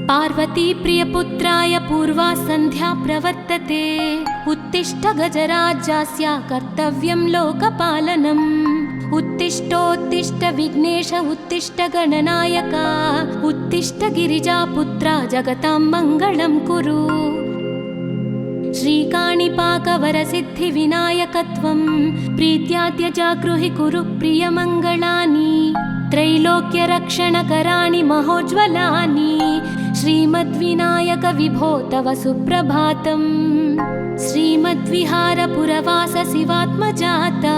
पार्वती प्रियपुत्राय पूर्वा सन्ध्या प्रवर्तते। उत्तिष्ठ गजराज्यास्य कर्तव्यं लोकपालनम्। उत्तिष्ठोत्तिष्ठ विघ्नेश उत्तिष्ठ गणनायक। उत्तिष्ठ गिरिजापुत्रा जगतां मङ्गलं कुरु। श्रीकाणिपाकवरसिद्धिविनायकत्वं प्रीत्याद्य जागृहि कुरु प्रियमङ्गलानि। त्रैलोक्यरक्षणकराणि महोज्ज्वलानि। श्रीमद्विनायक विभो तव सुप्रभातम्। श्रीमद्विहारपुरवास शिवात्मजाता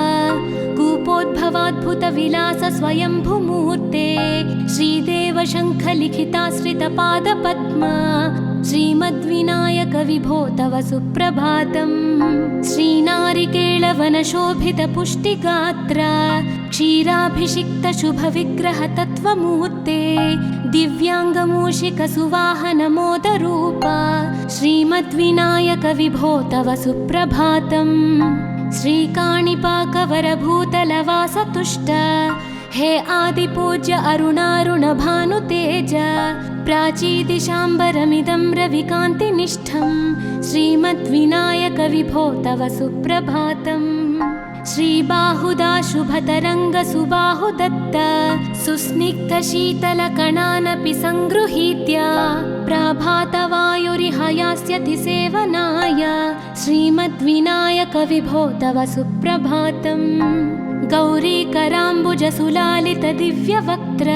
कूपोद्भवाद्भुतविलास स्वयंभुमूर्ते। श्रीदेव शङ्खलिखिताश्रितपादपद्मा श्रीमद्विनायक विभो तव सुप्रभातम्। श्रीनारिकेळवनशोभितपुष्टिगात्र क्षीराभिषिक्त शुभविग्रह तत्त्वमूर्ते। दिव्याङ्गमूषिकसुवाहनमोदरूप श्रीमद्विनायक विभो तव सुप्रभातम्। श्रीकाणिपाकवरभूतलवासतुष्ट हे आदिपूज्य अरुणारुणभानुतेज। प्राचीदिशाम्बरमिदं रविकान्तिनिष्ठं श्रीमद्विनायक विभो तव सुप्रभातम्। श्रीबाहुदा शुभतरङ्गसुबाहुदत्त सुस्निग्धशीतलकणानपि सङ्गृहीत्य प्रभातवायुरिह यास्यति सेवनाय श्रीमद्विनायक विभो तव सुप्रभातम्। गौरीकराम्बुजसुलालितदिव्यवक्त्र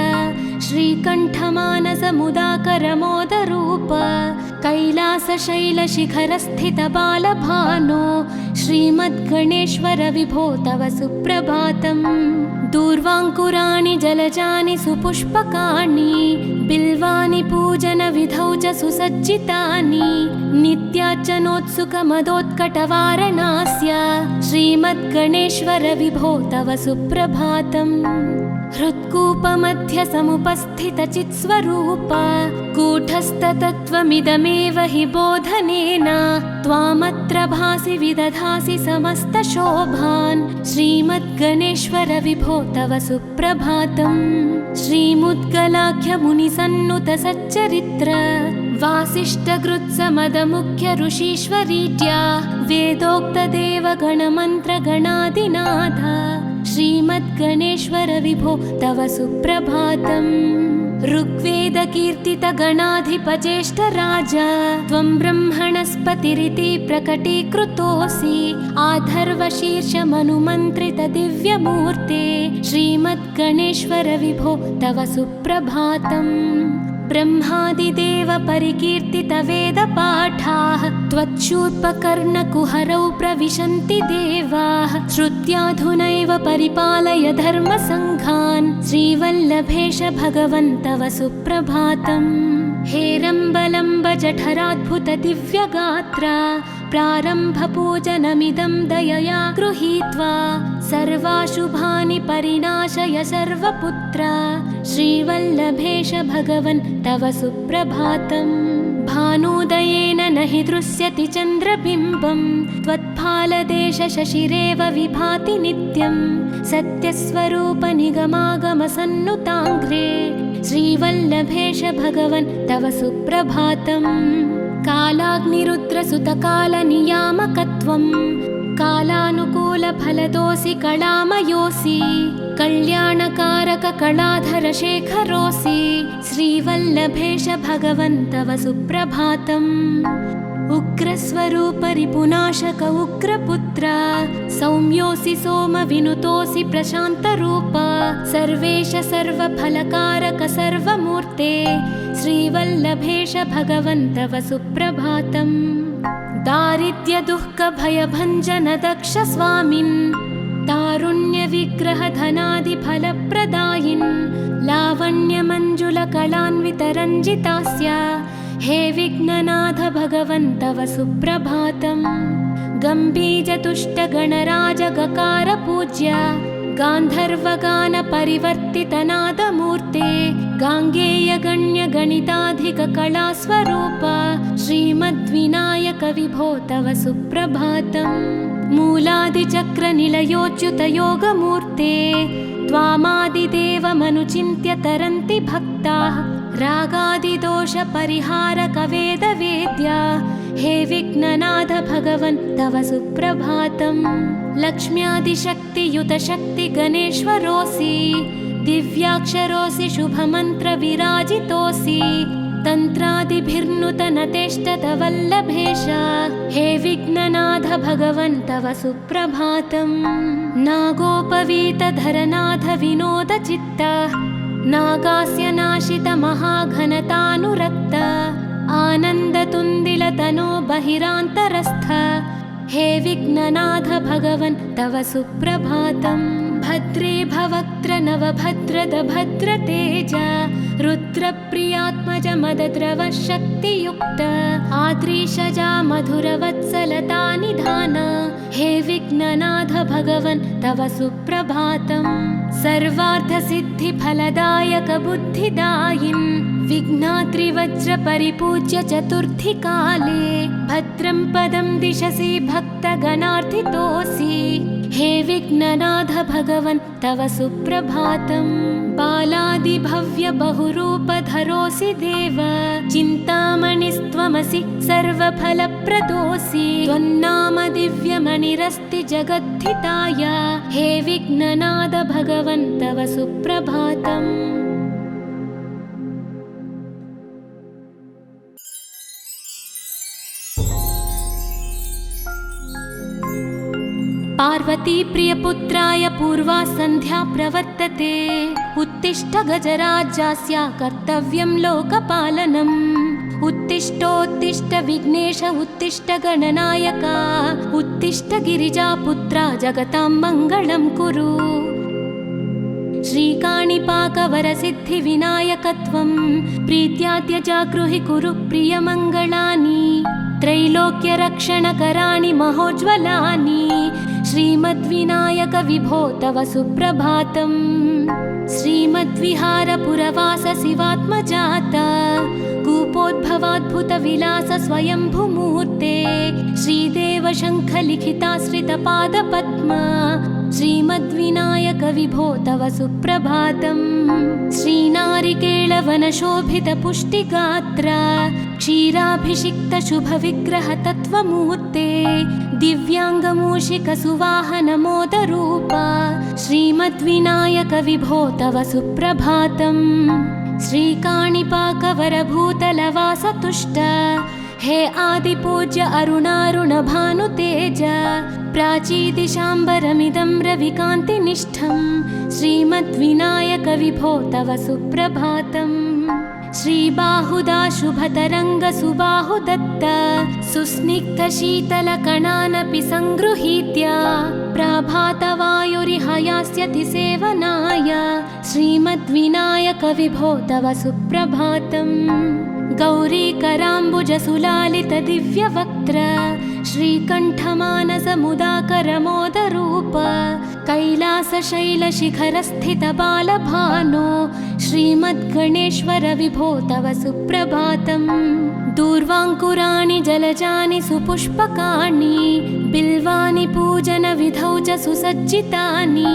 श्रीकण्ठमानसमुदाकरमोदरूप कैलासशैलशिखरस्थितबालभानो श्रीमद्गणेश्वर विभो तव सुप्रभातम्। दूर्वाङ्कुराणि जलजानि सुपुष्पकाणि बिल्वानि पूजनविधौ च सुसज्जितानि। नित्यार्चनोत्सुकमदोत्कटवारणास्य श्रीमद्गणेश्वर विभो तव सुप्रभातम्। हृत्कूपमध्यसमुपस्थितचित्स्वरूप कूटस्थतत्त्वमिदमेव हि बोधनेन त्वामत्र भासि विदधासि समस्तशोभान् श्रीमद्गणेश्वर विभो तव सुप्रभातम्। श्रीमुद्गलाख्यमुनिसन्नुतसच्चरित्र वासिष्ठकृत्समदमुख्य ऋषीश्वरीड्या वेदोक्तदेवगणमन्त्रगणादिनाथ श्रीमद्गणेश्वर विभो तव सुप्रभातम्। ऋग्वेदकीर्तितगणाधिपज्येष्ठराज त्वं ब्रह्मणस्पतिरिति प्रकटीकृतोऽसि। आधर्वशीर्षमनुमन्त्रितदिव्यमूर्ते श्रीमद्गणेश्वर विभो तव सुप्रभातम्। ब्रह्मादिदेव परिकीर्तितवेदपाठाः त्वच्छूर्पकर्णकुहरौ प्रविशन्ति देवाः। श्रुत्याधुनैव परिपालय धर्मसङ्घान् श्रीवल्लभेश भगवन् तव सुप्रभातम्। हेरम्बलम्ब जठराद्भुतदिव्यगात्र प्रारम्भपूजनमिदं दयया गृहीत्वा सर्वाशुभानि परिणाशय सर्वपुत्र श्रीवल्लभेश भगवन् तव सुप्रभातम्। भानुदयेन न हि दृश्यति चन्द्रबिम्बं त्वत्फालदेश शशिरेव विभाति नित्यं। सत्यस्वरूप निगमागमसन्नुताङ्घ्रे श्रीवल्लभेश भगवन् तव सुप्रभातम्। कालाग्निरुद्रसुतकालनियामकत्वं कालानुकूलफलदोऽसि कलामयोऽसि। कल्याणकारक कलाधरशेखरोऽसि श्रीवल्लभेश भगवन् तव सुप्रभातम्। उग्रस्वरूप रिपुनाशक उग्रपुत्र सौम्योऽसि सोमविनुतोऽसि प्रशान्तरूप। सर्वेश सर्वफलकारक सर्वमूर्ते श्रीवल्लभेश भगवन् तव सुप्रभातम्। दारिद्र्यदुःखभयभञ्जन दक्ष स्वामिन् तारुण्यविग्रहधनादिफलप्रदायिन् लावण्यमञ्जुलकलान्वितरञ्जितास्य हे विघ्ननाथ भगवन् तव सुप्रभातम्। गम्भीजतुष्टगणराजगकार पूज्य गान्धर्वगानपरिवर्तितनादमूर्ते गाङ्गेयगण्यगणिताधिककलास्वरूप श्रीमद्विनायकविभो तव सुप्रभातम्। मूलादिचक्रनिलयोच्युतयोगमूर्ते त्वामादिदेवमनुचिन्त्य तरन्ति भक्ताः रागादिदोषपरिहारकवेदवेद्या हे विघ्ननाथ भगवन् तव सुप्रभातम्। लक्ष्म्यादिशक्तियुतशक्तिगणेश्वरोऽसि दिव्याक्षरोऽसि शुभमन्त्रविराजितोऽसि तन्त्रादिभिर्नुतनतेष्टतवल्लभेश हे विघ्ननाथ भगवन् तव सुप्रभातम्। नागोपवीतधरनाथ विनोदचित्त नागास्य नाशित महाघनतानुरक्त आनन्दतुन्दिलतनो बहिरान्तरस्थ हे विघ्ननाथ भगवन् तव सुप्रभातम्। भद्रे भवक्त्र नवभद्रद भद्रतेज रुद्रप्रियात्मज मदद्रव शक्तियुक्त आद्रीशजा मधुरवत्सलता निधान हे विघ्ननाथ भगवन् तव सुप्रभातम्। सर्वार्थसिद्धिफलदायक बुद्धिदायिन् विघ्नात्रिवज्रपरिपूज्य चतुर्थीकाले भद्रं पदं दिशसि भक्तगणार्थितोऽसि हे विघ्ननाथ भगवन् तव सुप्रभातम्। बालादिभव्य बहुरूपधरोऽसि देव चिन्तामणिस्त्वमसि सर्वफलप्रदोऽसि त्वन्नाम दिव्यमणिरस्ति जगद्धिताय हे विघ्ननाथ भगवन् तव सुप्रभातम्। पार्वती प्रियपुत्राय पूर्वा सन्ध्या प्रवर्तते उत्तिष्ठ गजराज्यस्य कर्तव्यं लोकपालनम्। उत्तिष्ठोत्तिष्ठ विघ्नेश उत्तिष्ठ गणनायक उत्तिष्ठ गिरिजापुत्रा जगतां मङ्गलं कुरु। श्रीकाणिपाकवरसिद्धिविनायकत्वं प्रीत्याद्य जागृहि कुरु प्रियमङ्गलानि त्रैलोक्यरक्षणकराणि महोज्ज्वलानि श्रीमद्विनायक विभो तव सुप्रभातम्। श्रीमद्विहारपुरवास शिवात्मजात कूपोद्भवाद्भुतविलास स्वयंभुमूर्ते श्रीदेव शङ्खलिखिताश्रितपादपद्म श्रीमद्विनायक विभो तव सुप्रभातम्। श्रीनारिकेळवनशोभितपुष्टिगात्र क्षीराभिषिक्त शुभविग्रह तत्त्वमूर्ते दिव्याङ्गमूषिकसुवाहनमोदरूप श्रीमद्विनायक विभो तव सुप्रभातम्। श्रीकाणिपाकवरभूतलवासतुष्ट हे आदिपूज्य अरुणारुणभानुतेज प्राचीदिशाम्बरमिदं रविकान्तिनिष्ठं श्रीमद्विनायक विभो तव सुप्रभातम्। श्रीबाहुदा शुभतरङ्ग सुबाहुदत्त सुस्निग्धशीतलकणानपि सङ्गृहीत्य प्रभातवायुरिहयास्यति सेवनाय श्रीमद्विनायक विभो तव सुप्रभातम्। गौरीकराम्बुजसुलालित दिव्यवक्त्र श्रीकण्ठमानसमुदाकरमोदरूप कैलासशैलशिखरस्थित बालभानो श्रीमद्गणेश्वर विभो तव सुप्रभातम्। दूर्वाङ्कुराणि जलजानि सुपुष्पकाणि बिल्वानि पूजनविधौ च सुसज्जितानि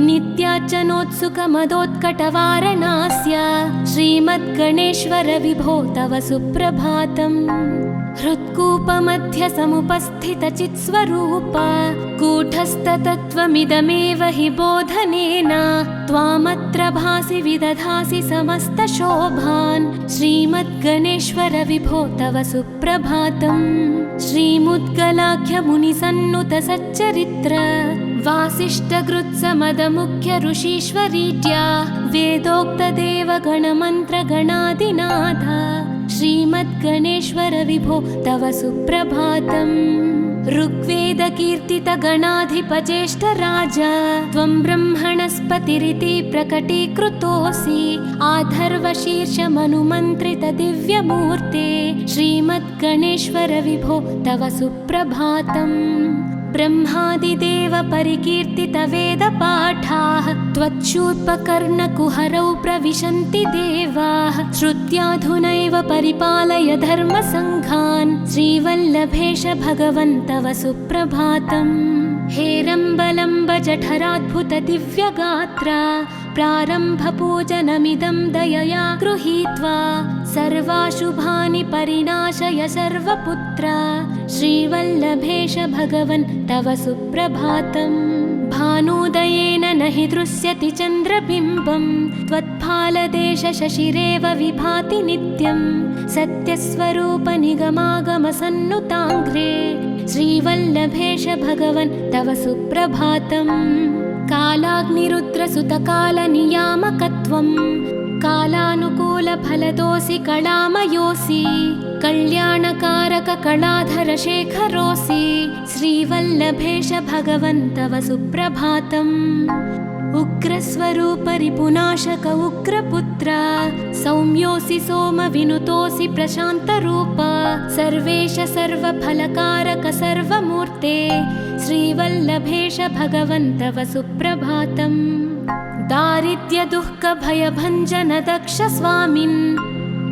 नित्यार्चनोत्सुकमदोत्कटवारणास्य श्रीमद्गणेश्वर विभो तव सुप्रभातम्। हृत्कूपमध्य समुपस्थितचित्स्वरूप कूटस्थतत्त्वमिदमेव हि बोधनेन त्वामत्र भासि विदधासि समस्तशोभान् श्रीमद्गणेश्वर विभो तव सुप्रभातम्। श्रीमुद्गलाख्यमुनिसन्नुत सच्चरित्र वासिष्ठगृत्समदमुख्य ऋषीश्वरीड्या वेदोक्तदेवगणमन्त्रगणादिनाथ श्रीमद्गणेश्वर विभो तव सुप्रभातम्। ऋग्वेदकीर्तितगणाधिपज्येष्ठराज त्वं ब्रह्मणस्पतिरिति प्रकटीकृतोऽसि आधर्वशीर्षमनुमन्त्रित दिव्यमूर्ते श्रीमद्गणेश्वर विभो तव सुप्रभातम्। ब्रह्मादिदेव परिकीर्तितवेदपाठाः त्वच्छूर्पकर्णकुहरौ प्रविशन्ति देवाः श्रुत्याधुनैव परिपालय धर्मसङ्घान् श्रीवल्लभेश भगवन् तव सुप्रभातम्। हेरम्बलम्ब जठराद्भुत दिव्यगात्रा प्रारम्भपूजनमिदं दयया गृहीत्वा सर्वाशुभानि परिणाशय सर्वपुत्र श्रीवल्लभेश भगवन् तव सुप्रभातम्। भानुदयेन न हि दृश्यति चन्द्रबिम्बं त्वत्फालदेश शशिरेव विभाति नित्यं सत्यस्वरूप निगमागमसन्नुताङ्घ्रे श्रीवल्लभेश भगवन् तव सुप्रभातम्। कालाग्निरुद्रसुतकालनियामकत्वं कालानुकूलफलदोऽसि कलामयोऽसि कल्याणकारक कलाधर शेखरोऽसि श्रीवल्लभेश भगवन् तव सुप्रभातम्। उग्रस्वरूप रिपुनाशक उग्रपुत्र सौम्योऽसि सोमविनुतोऽसि प्रशान्तरूप सर्वेश सर्वफलकारक सर्वमूर्ते श्रीवल्लभेश भगवन् तव सुप्रभातम्। दारिद्र्य दुःख भयभञ्जन दक्ष स्वामिन्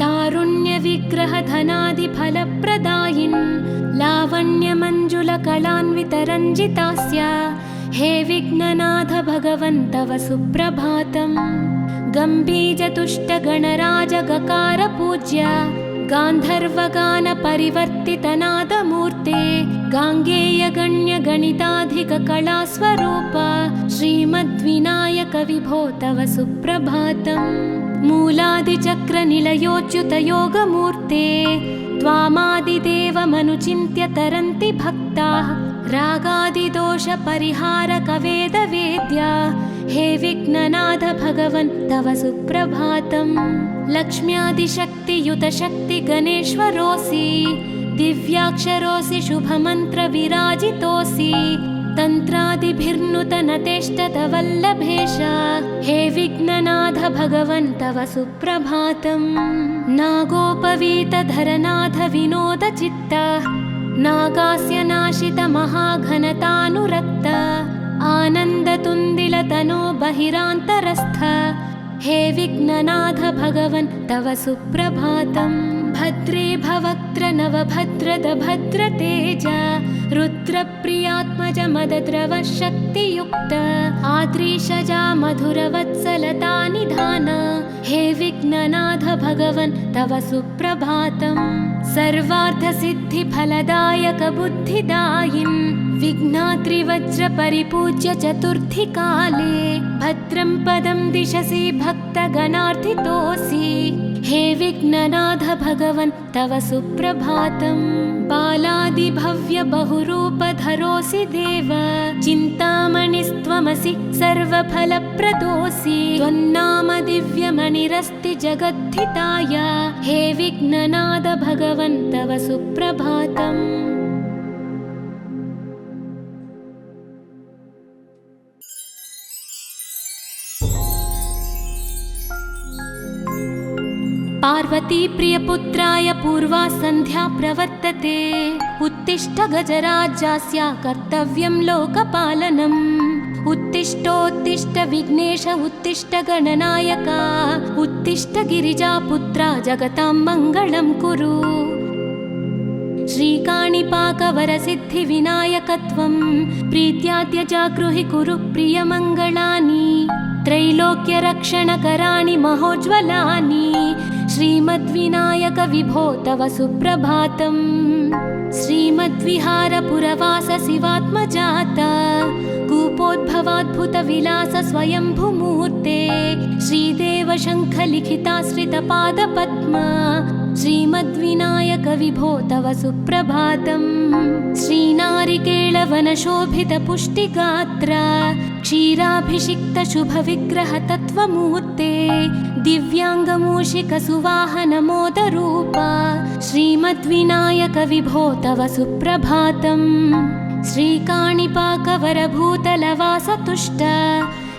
तारुण्य विग्रह धनादि फलप्रदायिन् लावण्य मंजुल कलान्वित रञ्जितास्य हे विघ्ननाथ भगवन् तव सुप्रभातम्। गम्भीर तुष्ट गणराज गकार पूज्य गान्धर्वगान परिवर्तित नादमूर्ते गाङ्गेय गण्य गणिताधिक कलास्वरूप श्रीमद्विनायक विभो तव सुप्रभातम्। मूलादिचक्र निलयोच्युत योगमूर्ते त्वामादिदेवमनुचिन्त्य तरन्ति भक्ताः रागादिदोष परिहारक वेदवेद्या हे विघ्ननाथ भगवन् तव सुप्रभातम्। लक्ष्म्यादिशक्तियुत शक्ति गणेश्वरोऽसि दिव्याक्षरोऽसि शुभमन्त्र विराजितोऽसि तन्त्रादिभिर्नुतनतेष्टत वल्लभेश हे विघ्ननाथ भगवन् तव सुप्रभातम्। नागोपवीतधरनाथ विनोद चित्त नागास्य नाशित महाघनतानुरक्त आनन्दतुन्दिलतनो बहिरान्तरस्थ हे विघ्ननाथ भगवन् तव सुप्रभातम्। भद्रे भवक्त्र नवभद्रद भद्रतेज रुद्रप्रियात्मज मदद्रव शक्तियुक्त आद्रीशजा मधुरवत्सलता निधान हे विघ्ननाथ भगवन् तव सुप्रभातम्। सर्वार्थसिद्धिफलदायक बुद्धिदायिन् विघ्नात्रिवज्र परिपूज्य चतुर्थी काले भद्रं पदं दिशसि भक्तगणार्थितोऽसि हे विघ्ननाथ भगवन् तव सुप्रभातम्। बालादिभव्य बहुरूपधरोऽसि देव चिन्तामणिस्त्वमसि सर्वफलप्रदोऽसि त्वन्नाम दिव्यमणिरस्ति जगद्धिताय हे विघ्ननाथ भगवन् तव सुप्रभातम्। पार्वती प्रियपुत्राय पूर्वा सन्ध्या प्रवर्तते उत्तिष्ठ गजराज्यस्य कर्तव्यं लोकपालनम्। उत्तिष्ठोत्तिष्ठ विघ्नेश उत्तिष्ठ गणनायक उत्तिष्ठ गिरिजापुत्रा जगतां मङ्गलं कुरु। श्रीकाणिपाकवरसिद्धिविनायकत्वं प्रीत्याद्य जागृहि कुरु प्रियमङ्गलानि त्रैलोक्यरक्षणकराणि महोज्ज्वलानि श्रीमद्विनायक विभो तव सुप्रभातम्। श्रीमद्विहारपुरवास शिवात्मजाता कूपोद्भवाद्भुत विलास स्वयंभुमूर्ते श्रीदेव शङ्ख लिखिताश्रितपादपद्मा श्रीमद्विनायक विभो तव सुप्रभातम्। श्रीनारिकेळवनशोभित पुष्टिगात्रा क्षीराभिषिक्त शुभविग्रह तत्त्वमूर्ते दिव्याङ्गमूषिक सुवाहन मोदरूपा श्रीमद्विनायक विभो तव सुप्रभातम्। श्रीकाणिपाकवरभूतलवास तुष्ट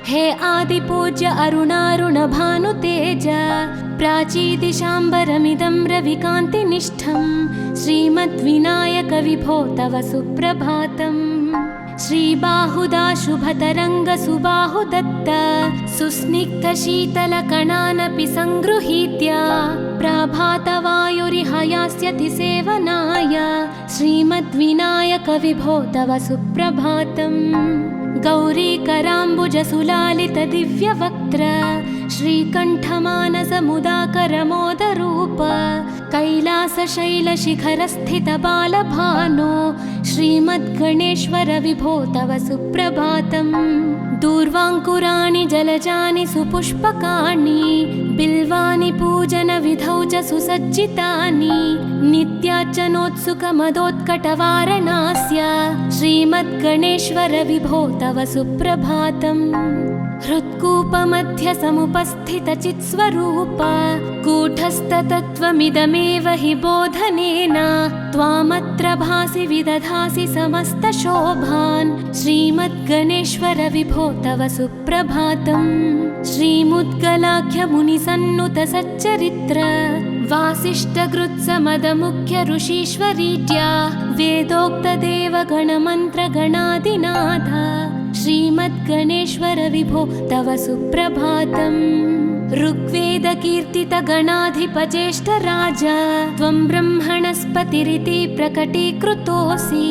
हे आदिपूज्य अरुणारुण भानुतेज प्राचीदिशाम्बरमिदं रविकान्तिनिष्ठं श्रीमद्विनायक विभो तव सुप्रभातम्। श्रीबाहुदा शुभतरङ्गसुबाहुदत्त सुस्निग्धशीतलकणानपि सङ्गृहीत्य प्रभातवायुरिह यास्यति सेवनाय श्रीमद्विनायक विभो तव सुप्रभातम्। गौरीकराम्बुजसुलालित दिव्यवक्त्र श्रीकण्ठमानसमुदाकरमोदरूप कैलासशैलशिखरस्थित बालभानो श्रीमद्गणेश्वर विभो तव सुप्रभातम्। दूर्वाङ्कुराणि जलजानि सुपुष्पकाणि बिल्वानि पूजनविधौ च सुसज्जितानि नित्यार्चनोत्सुकमदोत्कटवारणास्य श्रीमद्गणेश्वर विभो तव सुप्रभातम्। हृत्कूपमध्य समुपस्थितचित्स्वरूप कूटस्थतत्त्वमिदमेव हि बोधनेन त्वामत्र भासि विदधासि समस्तशोभान् श्रीमद्गणेश्वर विभो तव सुप्रभातम्। श्रीमुद्गलाख्यमुनिसन्नुत सच्चरित्र वासिष्ठकृत्समदमुख्य ऋषीश्वरीत्या वेदोक्तदेवगणमन्त्रगणादिनाथ श्रीमद्गणेश्वर विभो तव सुप्रभातम्। ऋग्वेदकीर्तितगणाधिपज्येष्ठराज त्वं ब्रह्मणस्पतिरिति प्रकटीकृतोऽसि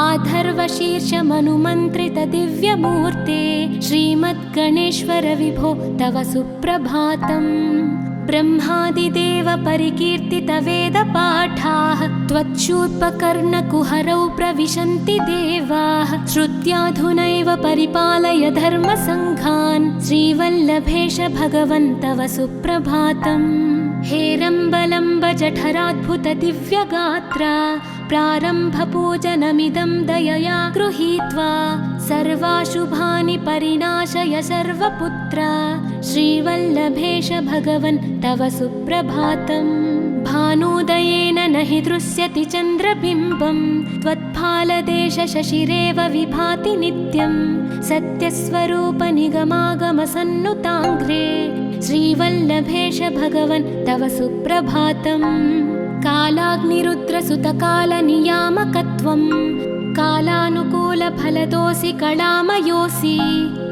आधर्वशीर्षमनुमन्त्रित दिव्यमूर्ते श्रीमद्गणेश्वर विभो तव सुप्रभातम्। ब्रह्मादिदेव परिकीर्तित वेदपाठाः त्वच्छूर्पकर्णकुहरौ प्रविशन्ति देवाः श्रुत्याधुनैव परिपालय धर्मसङ्घान् श्रीवल्लभेश भगवन् तव सुप्रभातम्। हेरम्बलम्ब जठराद्भुत दिव्यगात्र प्रारम्भपूजनमिदं दयया गृहीत्वा सर्वाशुभानि परिणाशय सर्वपुत्र श्रीवल्लभेश भगवन् तव सुप्रभातम्। भानुदयेन न हि दृश्यति चन्द्रबिम्बं त्वत्फालदेश शशिरेव विभाति नित्यं सत्यस्वरूप निगमागमसन्नुताङ्घ्रे श्रीवल्लभेश भगवन् तव सुप्रभातम्। कालाग्निरुद्रसुतकालनियामकत्वं कालानुकूलफलदोऽसि कलामयोऽसि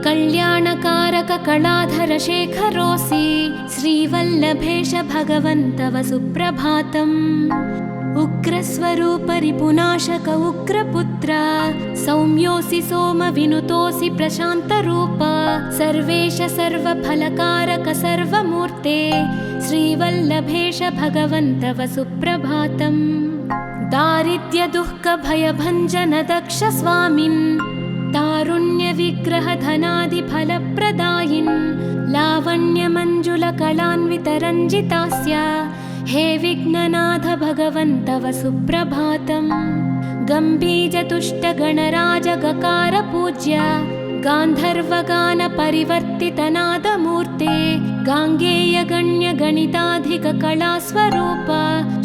कल्याणकारक कलाधर शेखरोऽसि श्रीवल्लभेश भगवन् तव सुप्रभातम्। उग्रस्वरूप रिपुनाशक उग्रपुत्र सौम्योऽसि सोमविनुतोऽसि प्रशान्तरूप सर्वेश सर्वफलकारक सर्वमूर्ते श्रीवल्लभेश भगवन् तव सुप्रभातम्। दारिद्र्यदुःखभयभञ्जन दक्ष स्वामिन् तारुण्यविग्रहधनादिफलप्रदायिन् लावण्यमञ्जुलकलान्वितरञ्जितास्य हे विघ्ननाथ भगवन् तव सुप्रभातम्। गम्भीजतुष्टगणराजगकार पूज्य गान्धर्वगान परिवर्तितनादमूर्ते गाङ्गेयगण्यगणिताधिककलास्वरूप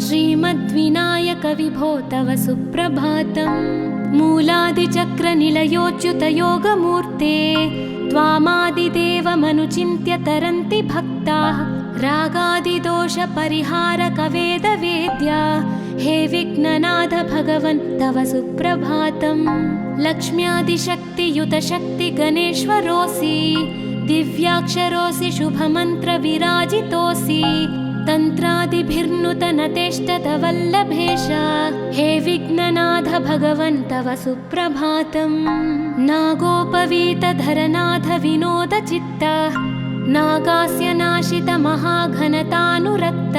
श्रीमद्विनायक विभो तव सुप्रभातम्। मूलादिचक्रनिलयोच्युतयोगमूर्ते त्वामादिदेवमनुचिन्त्य तरन्ति भक्ताः रागादिदोषपरिहारक वेदवेद्या हे विघ्ननाथ भगवन् तव सुप्रभातम्। लक्ष्म्यादिशक्तियुत शक्ति गणेश्वरोऽसि दिव्याक्षरोऽसि शुभमन्त्र विराजितोऽसि तन्त्रादिभिर्नुतनतेष्टत वल्लभेश हे विघ्ननाथ भगवन् तव सुप्रभातम्। नागोपवीतधरनाथ विनोदचित्त नागास्य नाशित महाघनतानुरक्त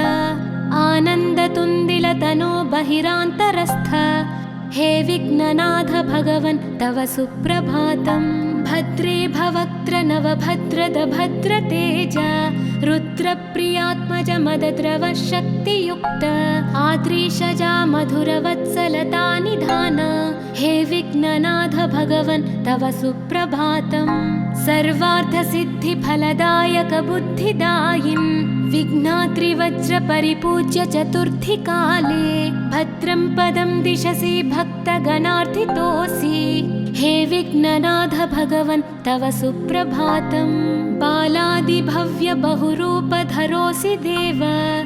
आनन्दतुन्दिलतनो बहिरान्तरस्थ हे विघ्ननाथ भगवन् तव सुप्रभातम्। भद्रे भवक्त्र नवभद्रद भद्रतेज रुद्रप्रियात्मज मदद्रव शक्तियुक्त आद्रीशजा मधुरवत्सलता निधान हे विघ्ननाथ भगवन् तव सुप्रभातम्। सर्वार्थसिद्धिफलदायक बुद्धिदायिन् विघ्नात्रिवज्र परिपूज्य चतुर्थी काले भद्रं पदं दिशसि भक्तगणार्थितोऽसि हे विघ्ननाथ भगवन् तव सुप्रभातम्। बालादि आदिभव्यबहुरूपधरोऽसि देव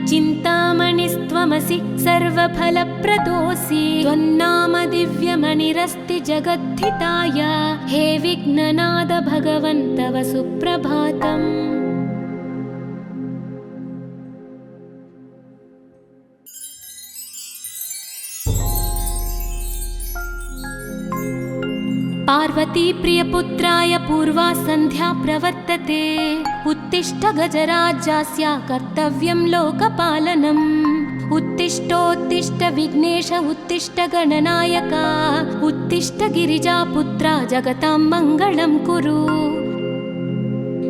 चिन्तामणिस्त्वमसि सर्वफलप्रदोऽसि त्वन्नाम दिव्यमणिरस्ति जगद्धिताय हे विघ्ननाद भगवन् तव सुप्रभातम्। पार्वती प्रियपुत्राय पूर्वा सन्ध्या प्रवर्तते उत्तिष्ठ गजराज्यस्य कर्तव्यं लोकपालनम् उत्तिष्ठोत्तिष्ठ विघ्नेश उत्तिष्ठ गणनायक उत्तिष्ठ गिरिजापुत्रा जगतां मङ्गलं कुरु।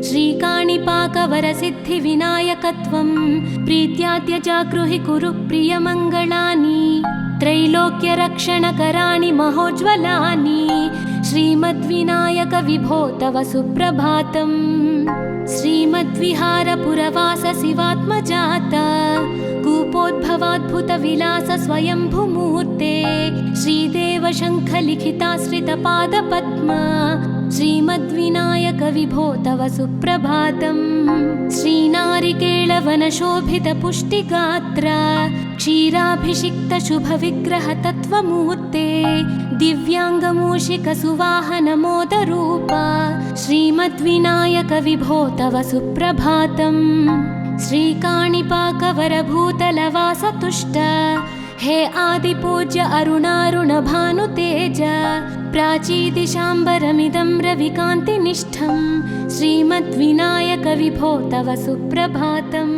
श्रीकाणिपाकवरसिद्धिविनायकत्वं प्रीत्याद्य जागृहि कुरु प्रियमङ्गलानि त्रैलोक्यरक्षणकराणि महोज्ज्वलानि श्रीमद्विनायक विभो तव सुप्रभातम्। श्रीमद्विहारपुरवास शिवात्मजात कूपोद्भवाद्भुतविलास स्वयंभुमूर्ते श्रीदेव शङ्खलिखिताश्रितपादपद्म श्रीमद्विनायक विभो तव सुप्रभातम्। श्रीनारिकेळवनशोभितपुष्टिगात्र क्षीराभिषिक्तशुभविग्रह तत्त्वमूर्ते दिव्याङ्गमूषिकसुवाहनमोदरूप श्रीमद्विनायक विभो तव सुप्रभातम्। श्रीकाणिपाकवरभूतलवासतुष्ट हे आदिपूज्य अरुणारुणभानुतेज प्राचीदिशाम्बरमिदं रविकान्तिनिष्ठं श्रीमद्विनायक विभो तव सुप्रभातम्।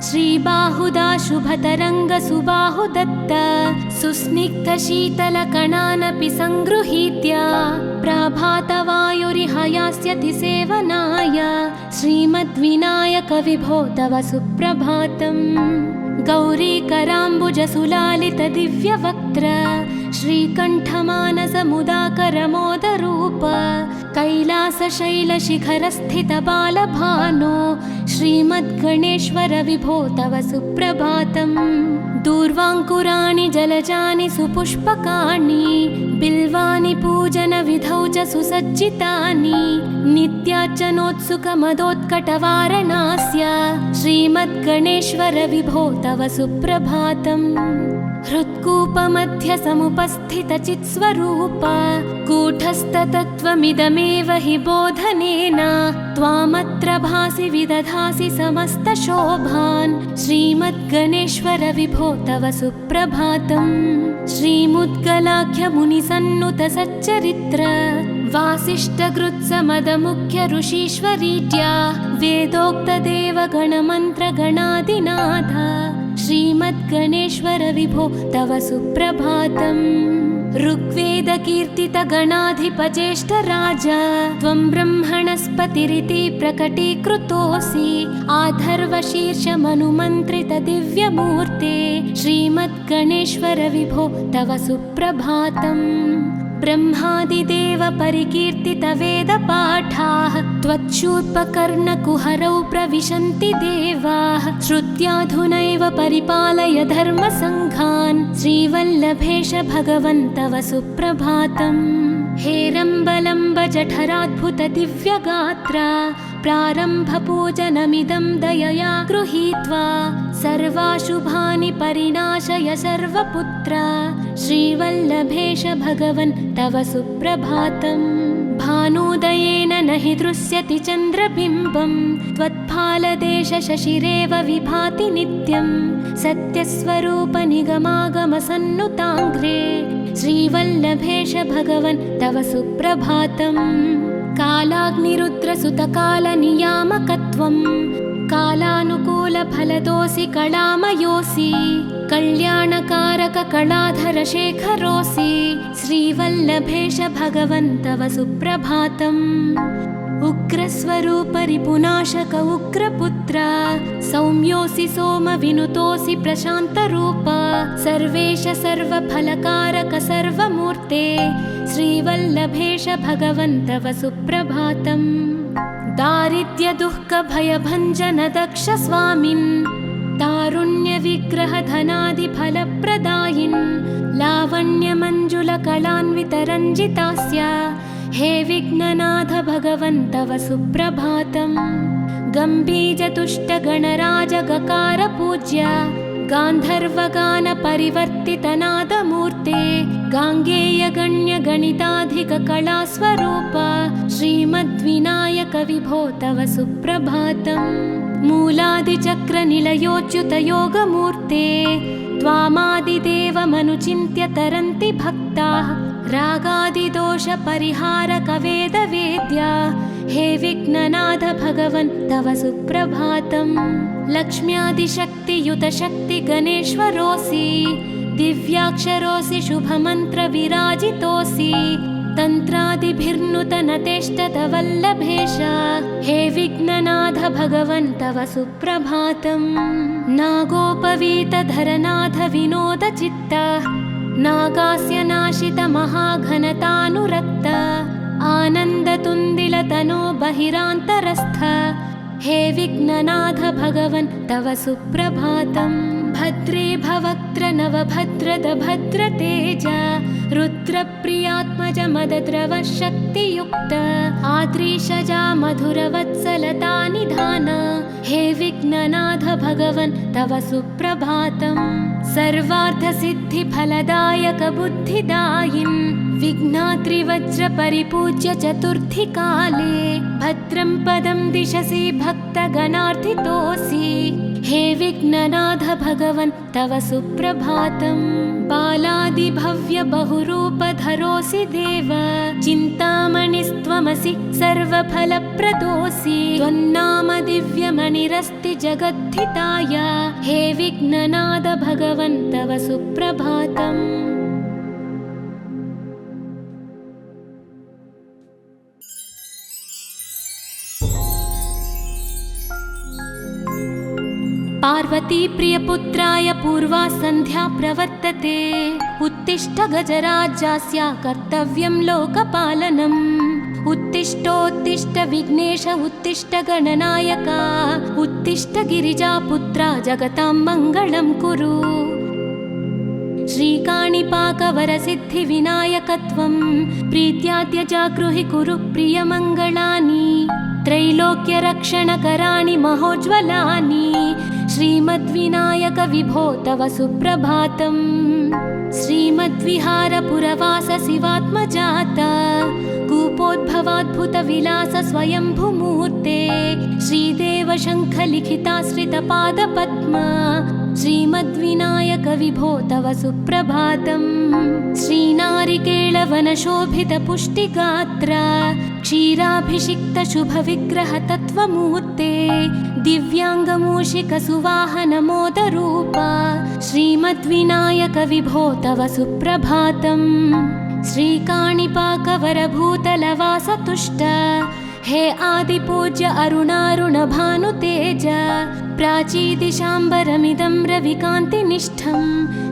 श्रीबाहुदाशुभतरङ्गसुबाहुदत्त सुस्निग्धशीतलकणानपि सङ्गृहीत्य प्रभातवायुरिहयास्यति सेवनाय श्रीमद्विनायक विभो तव सुप्रभातम्। गौरीकराम्बुजसुलालितदिव्यवक्त्र श्रीकण्ठमानसमुदाकरमोदरूप कैलासशैलशिखरस्थितबालभानो श्रीमद्गणेश्वर विभो तव सुप्रभातम्। दूर्वाङ्कुराणि जलजानि सुपुष्पकाणि बिल्वानि पूजनविधौ च सुसज्जितानि नित्यार्चनोत्सुकमदोत्कटवारणास्य श्रीमद्गणेश्वर विभो तव सुप्रभातम्। हृत्कूपमध्य समुपस्थितचित्स्वरूप कूटस्थतत्त्वमिदमेव हि बोधनेन त्वामत्र भासि विदधासि समस्तशोभान् श्रीमद्गणेश्वर विभो तव सुप्रभातम्। श्रीमुद्गलाख्यमुनिसन्नुत सच्चरित्र वासिष्ठकृत्समदमुख्य ऋषीश्वरीत्या वेदोक्तदेवगणमन्त्रगणादिनाथ श्रीमद्गणेश्वर विभो तव सुप्रभातम्। ऋग्वेदकीर्तितगणाधिपज्येष्ठराज त्वं ब्रह्मणस्पतिरिति प्रकटीकृतोऽसि आधर्वशीर्षमनुमन्त्रितदिव्यमूर्ते श्रीमद्गणेश्वर विभो तव सुप्रभातम्। ब्रह्मादिदेव परिकीर्तितवेदपाठाः त्वच्छूर्पकर्णकुहरौ प्रविशन्ति देवाः श्रुत्याधुनैव परिपालय धर्मसङ्घान् श्रीवल्लभेश भगवन् तव सुप्रभातम्। हेरम्बलम्ब जठराद्भुत दिव्यगात्र प्रारम्भपूजनमिदं दयया गृहीत्वा सर्वाशुभानि परिणाशय सर्वपुत्र श्रीवल्लभेश भगवन् तव सुप्रभातम्। भानुदयेन न हि दृश्यति चन्द्रबिम्बं त्वत्फालदेश शशिरेव विभाति नित्यं सत्यस्वरूप निगमागमसन्नुताङ्घ्रे श्रीवल्लभेश भगवन् तव सुप्रभातम्। कालाग्निरुद्रसुतकालनियामकत्वं कालानुकूलफलदोऽसि कलामयोऽसि कल्याणकारक कलाधरशेखरोऽसि श्रीवल्लभेश भगवन् तव सुप्रभातम्। उग्रस्वरूप रिपुनाशक उग्रपुत्र सौम्योऽसि सोमविनुतोऽसि प्रशान्तरूप सर्वेश सर्वफलकारक सर्वमूर्ते श्रीवल्लभेश भगवन् तव सुप्रभातम्। दारिद्र्यदुःखभयभञ्जन दक्ष स्वामिन् तारुण्यविग्रहधनादिफलप्रदायिन् लावण्यमञ्जुलकलान्वितरञ्जितास्य हे विघ्ननाथ भगवन् तव सुप्रभातम्। गम्भीजतुष्टगणराजगकार पूज्य गान्धर्वगानपरिवर्तितनादमूर्ते गाङ्गेयगण्यगणिताधिककलास्वरूप श्रीमद्विनायक विभो तव सुप्रभातम्। मूलादिचक्रनिलयोच्युतयोगमूर्ते त्वामादिदेवमनुचिन्त्य तरन्ति भक्ताः रागादिदोषपरिहारकवेदवेद्या हे विघ्ननाथ भगवन् तव सुप्रभातम्। लक्ष्म्यादिशक्तियुतशक्तिगणेश्वरोऽसि दिव्याक्षरोऽसि शुभमन्त्रविराजितोऽसि तन्त्रादिभिर्नुतनतेष्टतवल्लभेश हे विघ्ननाथ भगवन् तव सुप्रभातम्। नागोपवीतधरनाथ विनोदचित्त नागास्य नाशितमहाघनतानुरक्त आनन्दतुन्दिलतनो बहिरान्तरस्थ हे विघ्ननाथ भगवन् तव सुप्रभातम्। भद्रे भवक्त्र नवभद्रद भद्रतेज रुद्रप्रियात्मज मदद्रव शक्तियुक्त आद्रीशजा मधुरवत्सलता निधान हे विघ्ननाथ भगवन् तव सुप्रभातम्। सर्वार्थसिद्धिफलदायक बुद्धिदायिन् विघ्नाद्रिवज्रपरिपूज्य चतुर्थी काले भद्रं पदं दिशसि भक्तगणार्थितोऽसि हे विघ्ननाथ भगवन् तव सुप्रभातम्। बालादिभव्य बहुरूपधरोऽसि देव चिन्तामणिस्त्वमसि सर्वफलप्रदोऽसि त्वन्नाम दिव्यमणिरस्ति जगद्धिताय हे विघ्ननाथ भगवन् तव सुप्रभातम्। पार्वती प्रियपुत्राय पूर्वा सन्ध्या प्रवर्तते उत्तिष्ठ गजराज्यास्य कर्तव्यं लोकपालनम्। उत्तिष्ठोत्तिष्ठ विघ्नेश उत्तिष्ठ गणनायक उत्तिष्ठ गिरिजापुत्रा जगतां मङ्गलं कुरु। श्रीकाणिपाकवरसिद्धिविनायकत्वं प्रीत्याद्य जागृहि कुरु प्रियमङ्गलानि त्रैलोक्यरक्षणकराणि महोज्ज्वलानि श्रीमद्विनायक विभो तव सुप्रभातम्। श्रीमद्विहारपुरवास शिवात्मजात कूपोद्भवाद्भुतविलास स्वयंभुमूर्ते श्रीदेव शङ्खलिखिताश्रितपादपद्म श्रीमद्विनायक विभो तव सुप्रभातम्। श्रीनारिकेळवनशोभितपुष्टिगात्र क्षीराभिषिक्तशुभविग्रहतत्त्वमूर्ते दिव्याङ्गमूषिकसुवाहनमोदरूप श्रीमद्विनायक विभो तव सुप्रभातम्। श्रीकाणिपाकवरभूतलवासतुष्ट हे आदिपूज्य अरुणारुणभानुतेज प्राचीदिशाम्बरमिदं रविकान्तिनिष्ठं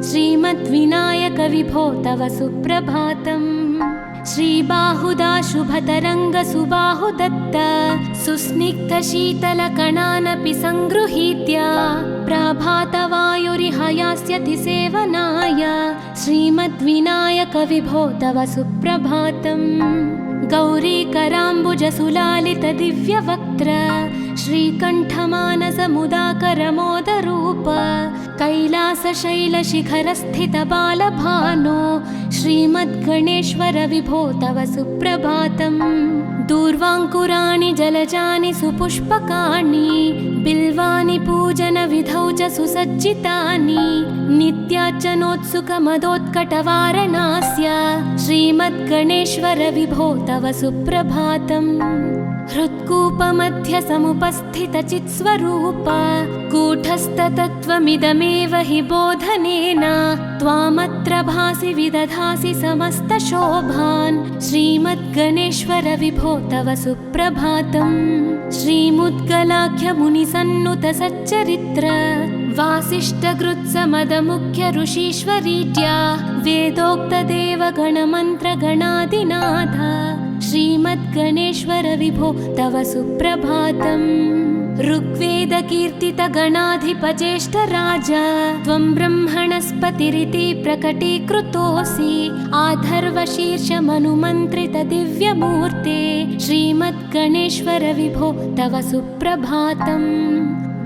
श्रीमद्विनायक विभो तव सुप्रभातम्। श्रीबाहुदा शुभतरङ्गसुबाहुदत्त सुस्निग्धशीतलकणानपि सङ्गृहीत्य प्रभातवायुरिह यास्यति सेवनाय श्रीमद्विनायक विभो तव सुप्रभातम्। गौरीकराम्बुजसुलालितदिव्यवक्त्र श्रीकण्ठमानसमुदाकरमोदरूप कैलासशैलशिखरस्थितबालभानो श्रीमद्गणेश्वर विभो तव सुप्रभातम्। दूर्वाङ्कुराणि जलजानि सुपुष्पकाणि बिल्वानि पूजनविधौ च सुसज्जितानि नित्यार्चनोत्सुकमदोत्कटवारणास्य श्रीमद्गणेश्वर विभो तव सुप्रभातम्। हृत्कूपमध्यसमुपस्थितचित्स्वरूप कूटस्थतत्त्वमिदमेव हि बोधनेन त्वामत्र भासि विदधासि समस्तशोभान् श्रीमद्गणेश्वर विभो तव सुप्रभातम्। श्रीमुद्गलाख्यमुनिसन्नुतसच्चरित्र वासिष्ठगृत्समदमुख्य ऋषीश्वरीड्या वेदोक्तदेवगणमन्त्रगणादिनाथ श्रीमद्गणेश्वर विभो तव सुप्रभातम्। ऋग्वेद वेदकीर्तितगणाधिपज्येष्ठराज त्वं ब्रह्मणस्पतिरिति प्रकटीकृतोऽसि आधर्वशीर्षमनुमन्त्रितदिव्यमूर्ते श्रीमद्गणेश्वर विभो तव सुप्रभातम्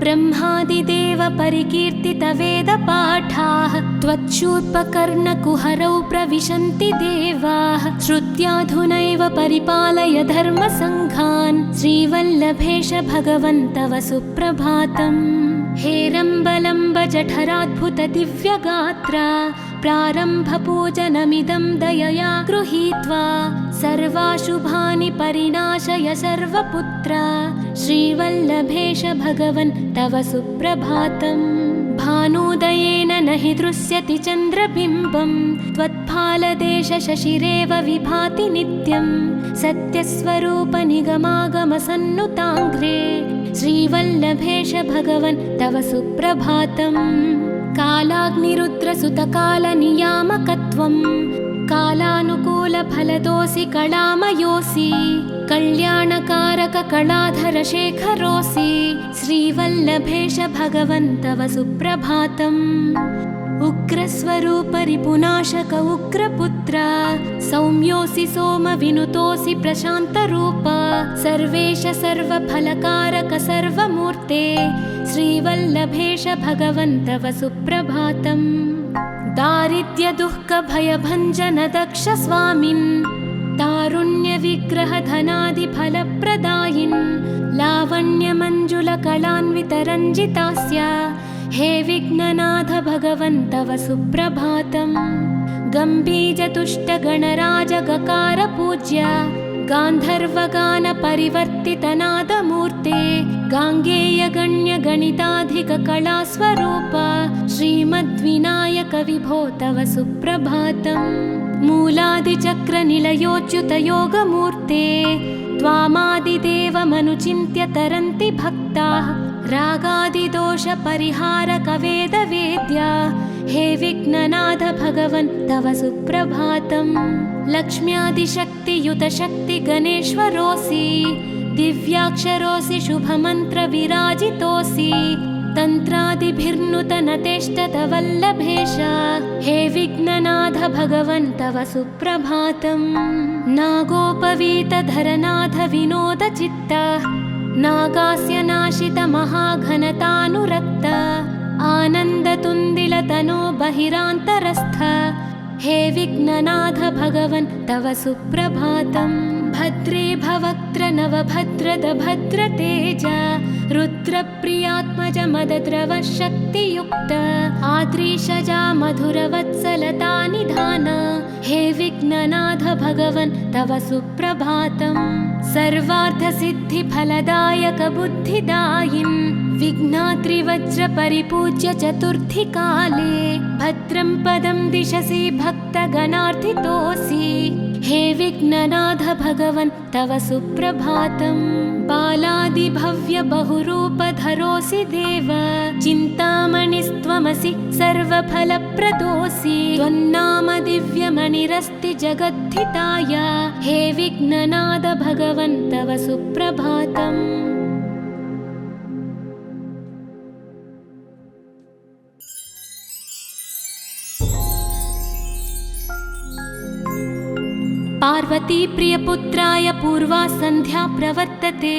ब्रह्मादिदेव परिकीर्तितवेदपाठाः त्वच्छूर्पकर्णकुहरौ प्रविशन्ति देवाः श्रुत्याधुनैव परिपालय धर्मसङ्घान् श्रीवल्लभेश भगवन् तव सुप्रभातम् हेरम्बलम्ब जठराद्भुतदिव्यगात्रा प्रारम्भपूजनमिदं दयया गृहीत्वा सर्वाशुभानि परिणाशय सर्वपुत्रा श्रीवल्लभेश भगवन् तव सुप्रभातम् भानुदयेन न हि दृश्यति चन्द्रबिम्बं त्वत्फालदेशशशिरेव विभाति नित्यं सत्यस्वरूपनिगमागमसन्नुताङ्घ्रे श्रीवल्लभेश भगवन् तव सुप्रभातम् कालाग्निरुद्रसुतकालनियामकत्वं कालानुकूलफलदोऽसि कलामयोऽसि कल्याणकारककलाधरशेखरोऽसि श्रीवल्लभेश भगवन् तव सुप्रभातम् उग्रस्वरूपरिपुनाशक उग्रपुत्र सौम्योऽसि सोमविनुतोऽसि प्रशान्तरूप सर्वेश सर्वफलकारक सर्वमूर्ते श्रीवल्लभेश भगवन् तव सुप्रभातम् दारिद्र्यदुःखभयभञ्जन दक्ष स्वामिन् तारुण्यविग्रहधनादिफलप्रदायिन् लावण्यमञ्जुलकलान्वितरञ्जितास्य हे विघ्ननाथ भगवन् तव सुप्रभातम् गम्भीजतुष्टगणराजगकार पूज्य गान्धर्वगानपरिवर्तितनादमूर्ते गाङ्गेयगण्यगणिताधिककलास्वरूप श्रीमद्विनायक विभो तव सुप्रभातम् मूलादिचक्रनिलयोच्युतयोगमूर्ते त्वामादिदेवमनुचिन्त्य तरन्ति भक्ताः रागादिदोषपरिहारकवेदवेद्या हे विघ्ननाथ भगवन् तव सुप्रभातम् लक्ष्म्यादिशक्तियुतशक्तिगणेश्वरोऽसि दिव्याक्षरोऽसि शुभमन्त्रविराजितोऽसि तन्त्रादिभिर्नुतनतेष्टतवल्लभेश हे विघ्ननाथ भगवन् तव सुप्रभातम् नागोपवीतधरनाथ विनोदचित्त नागास्य नाशित महाघनतानुरक्त आनन्दतुन्दिलतनो बहिरान्तरस्थ हे विघ्ननाथ भगवन् तव सुप्रभातम् भद्रे भवक्त्र नवभद्रद भद्रतेज रुद्रप्रियात्मज मदद्रव शक्तियुक्त आद्रीशजा मधुरवत्सलता निधान हे विघ्ननाथ भगवन् तव सुप्रभातम् सर्वार्थसिद्धिफलदायक बुद्धिदायिन् विघ्नात्रिवज्रपरिपूज्य चतुर्थीकाले भद्रं पदं दिशसि भक्तगणार्थितोऽसि हे विघ्ननाथ भगवन् तव सुप्रभातम् बालादिभव्य बहुरूपधरोऽसि देव चिन्तामणिस्त्वमसि सर्वफलप्रदोऽसि त्वन्नाम दिव्यमणिरस्ति जगद्धिताय हे विघ्ननाथ भगवन् तव सुप्रभातम् पार्वती प्रियपुत्राय पूर्वा सन्ध्या प्रवर्तते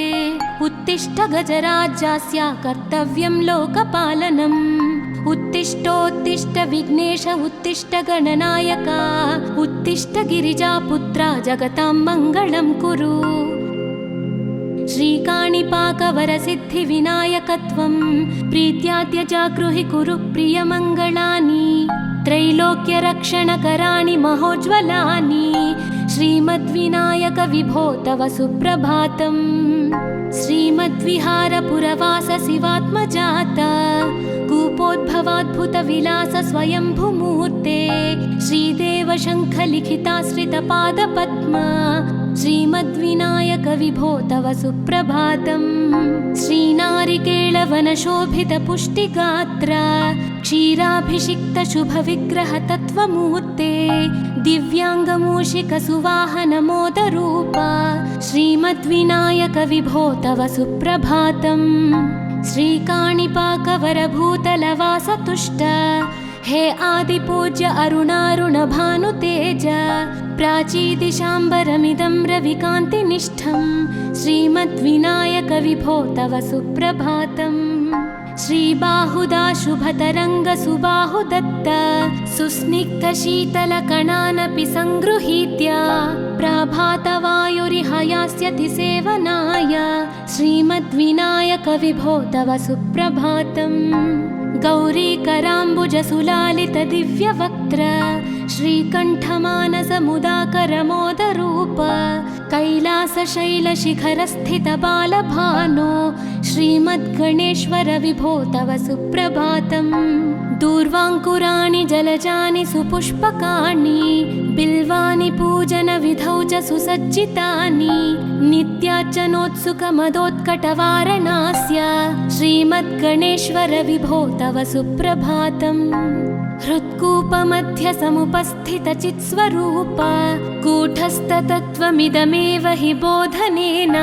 उत्तिष्ठ गजराज्यस्य कर्तव्यं लोकपालनम् उत्तिष्ठोत्तिष्ठ विघ्नेश उत्तिष्ठ गणनायक उत्तिष्ठ गिरिजापुत्रा जगतां मङ्गलं कुरु श्रीकाणिपाकवरसिद्धिविनायकत्वं प्रीत्याद्यजागृहि कुरु प्रियमङ्गलानि त्रैलोक्यरक्षणकराणि महोज्ज्वलानि श्रीमद्विनायक विभो तव सुप्रभातम् श्रीमद्विहारपुरवास शिवात्मजात कूपोद्भवाद्भुतविलास स्वयंभुमूर्ते श्रीदेव शङ्खलिखिताश्रितपादपद्म श्रीमद्विनायक विभो तव सुप्रभातम् श्रीनारिकेळवनशोभितपुष्टिगात्र क्षीराभिषिक्तशुभविग्रहतत्त्वमूर्ते दिव्याङ्गमूषिकसुवाहनमोदरूपा श्रीमद्विनायक विभो तव सुप्रभातम् श्रीकाणिपाकवरभूतलवासतुष्ट हे आदिपूज्य अरुणारुण भानुतेज प्राचीदिशाम्बरमिदं रविकान्तिनिष्ठं श्रीमद्विनायक विभो तव सुप्रभातम्। श्रीबाहुदा शुभतरङ्ग सुबाहुदत्त सुस्निग्धशीतलकणानपि सङ्गृहीत्य प्रभातवायुरिहयास्यति सेवनाय श्रीमद्विनायक विभो तव सुप्रभातम्। गौरीकराम्बुजसुलालित दिव्यवक्त्र श्रीकण्ठमानसमुदाकरमोदरूप कैलासशैलशिखरस्थित बालभानो श्रीमद्गणेश्वर विभो तव सुप्रभातम्। दूर्वाङ्कुराणि जलजानि सुपुष्पकाणि बिल्वानि पूजनविधौ च सुसज्जितानि नित्यार्चनोत्सुकमदोत्कटवारणास्य श्रीमद्गणेश्वर विभो तव सुप्रभातम्। हृत्कूपमध्य समुपस्थितचित्स्वरूप कूटस्थतत्त्वमिदमेव हि बोधनेन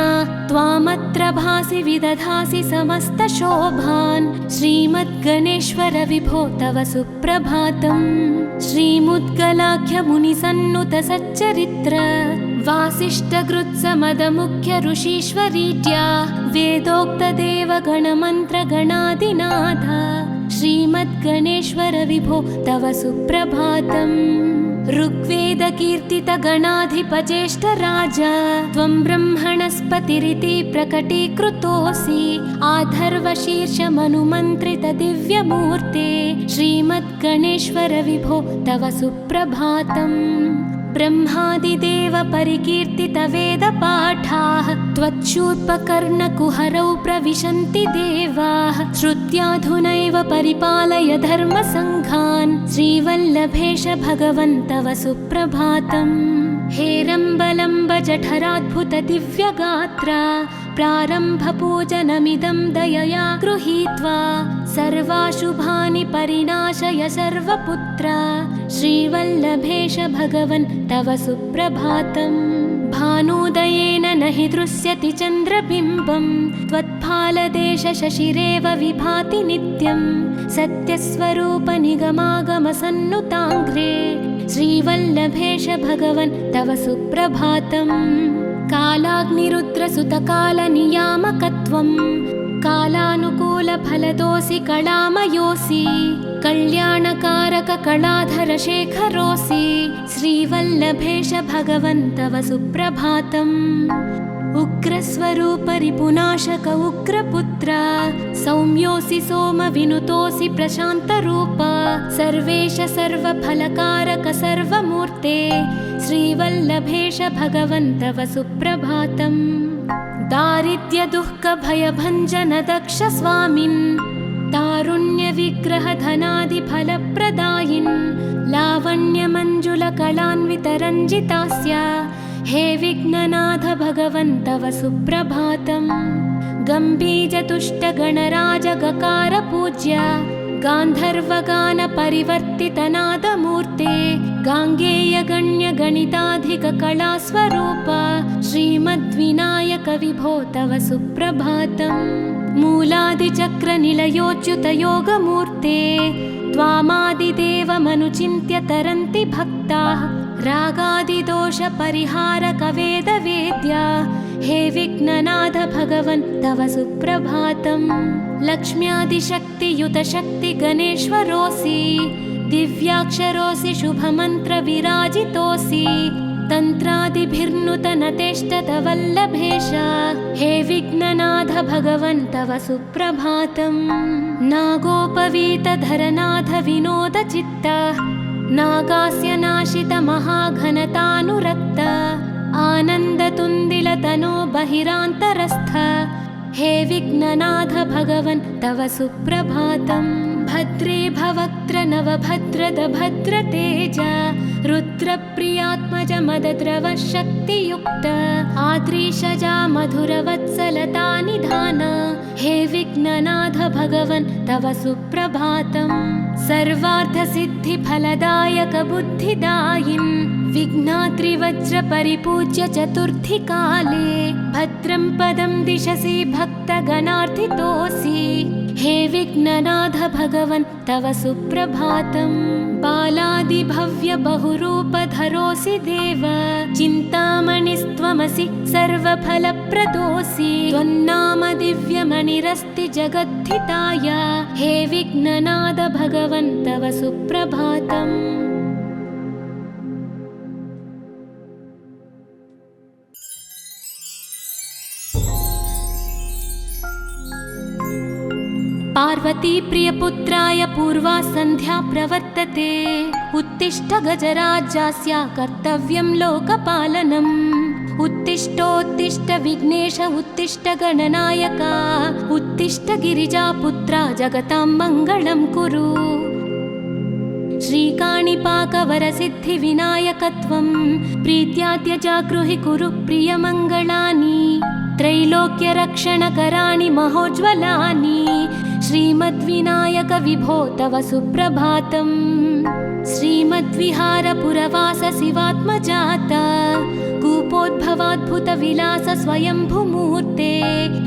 त्वामत्र भासि विदधासि समस्तशोभान् श्रीमद्गणेश्वर विभो तव सुप्रभातम्। श्रीमुद्गलाख्यमुनिसन्नुत सच्चरित्र वासिष्ठकृत्समदमुख्य ऋषीश्वरीत्या वेदोक्तदेवगणमन्त्रगणादिनाथ श्रीमद्गणेश्वर विभो तव सुप्रभातम्। ऋग्वेदकीर्तितगणाधिपज्येष्ठराज त्वं ब्रह्मणस्पतिरिति प्रकटीकृतोऽसि आधर्वशीर्षमनुमन्त्रित दिव्यमूर्ते श्रीमद्गणेश्वर विभो तव सुप्रभातम्। ब्रह्मादिदेव परिकीर्तित वेदपाठाः त्वच्छूर्पकर्णकुहरौ प्रविशन्ति देवाः श्रुत्याधुनैव परिपालय धर्मसङ्घान् श्रीवल्लभेश भगवन् तव सुप्रभातम्। हेरम्बलम्ब जठराद्भुत दिव्यगात्र प्रारम्भपूजनमिदं दयया गृहीत्वा सर्वाशुभानि परिणाशय सर्वपुत्र श्रीवल्लभेश भगवन् तव सुप्रभातम्। भानुदयेन न हि दृश्यति चन्द्रबिम्बं त्वत्फालदेश शशिरेव विभाति नित्यं सत्यस्वरूप निगमागमसन्नुताङ्घ्रे श्रीवल्लभेश भगवन् तव सुप्रभातम्। कालाग्निरुद्रसुतकालनियामकत्वं कालानुकूलफलदोऽसि कलामयोऽसि कल्याणकारक कलाधर शेखरोऽसि श्रीवल्लभेश भगवन् तव सुप्रभातम्। उग्रस्वरूप रिपुनाशक उग्रपुत्र सौम्योऽसि सोमविनुतोऽसि प्रशान्तरूप सर्वेश सर्वफलकारक सर्वमूर्ते श्रीवल्लभेश भगवन् तव सुप्रभातम्। दारिद्र्यदुःखभयभञ्जन दक्ष स्वामिन् तारुण्यविग्रहधनादिफलप्रदायिन् लावण्यमञ्जुलकलान्वितरञ्जितास्य हे विघ्ननाथ भगवन् तव सुप्रभातम्। गम्भीजतुष्टगणराजगकार पूज्य गान्धर्वगान परिवर्तितनादमूर्ते गाङ्गेयगण्यगणिताधिककलास्वरूप श्रीमद्विनायक विभो तव सुप्रभातम्। मूलादिचक्रनिलयोच्युत योगमूर्ते त्वामादिदेवमनुचिन्त्य तरन्ति भक्ताः रागादिदोषपरिहारक वेदवेद्या हे विघ्ननाथ भगवन् तव सुप्रभातम्। लक्ष्म्यादिशक्तियुत शक्ति गणेश्वरोऽसि दिव्याक्षरोऽसि शुभमन्त्रविराजितोऽसि तन्त्रादिभिर्नुतनतेष्टत वल्लभेश हे विघ्ननाथ भगवन् तव सुप्रभातम्। नागोपवीतधरनाथ विनोदचित्त नागास्य नाशित महाघनतानुरक्त आनन्दतुन्दिलतनो बहिरान्तरस्थ हे विघ्ननाथ भगवन् तव सुप्रभातम्। भद्रे भवक्त्र नवभद्रद भद्रतेज रुद्रप्रियात्मज मदद्रव शक्तियुक्त आद्रीशजा मधुरवत्सलता निधान हे विघ्ननाथ भगवन् तव सुप्रभातम्। सर्वार्थसिद्धिफलदायक बुद्धिदायिन् विघ्नात्रिवज्रपरिपूज्य चतुर्थी काले भद्रं पदं दिशसि भक्तगणार्थितोऽसि। हे विघ्ननाथ भगवन् तव सुप्रभातम्। बालादिभव्य बहुरूपधरोऽसि देव, चिन्तामणिस्त्वमसि सर्वफलप्रदोऽसि। त्वन्नाम दिव्यमणिरस्ति जगद्धिताय, हे विघ्ननाथ भगवन् तव सुप्रभातम्। पार्वती प्रियपुत्राय पूर्वा सन्ध्या प्रवर्तते। उत्तिष्ठ गजराज्यास्य कर्तव्यं लोकपालनम्। उत्तिष्ठोत्तिष्ठ विघ्नेश उत्तिष्ठ गणनायका, उत्तिष्ठ गिरिजापुत्रा जगतां मङ्गलं कुरु। श्रीकाणिपाकवरसिद्धिविनायकत्वं प्रीत्याद्य जागृहि कुरु प्रियमङ्गलानि। त्रैलोक्यरक्षणकराणि महोज्ज्वलानि, श्रीमद्विनायक विभो तव सुप्रभातम्। श्रीमद्विहारपुरवास शिवात्मजाता, कूपोद्भवाद्भुतविलास स्वयंभुमूर्ते।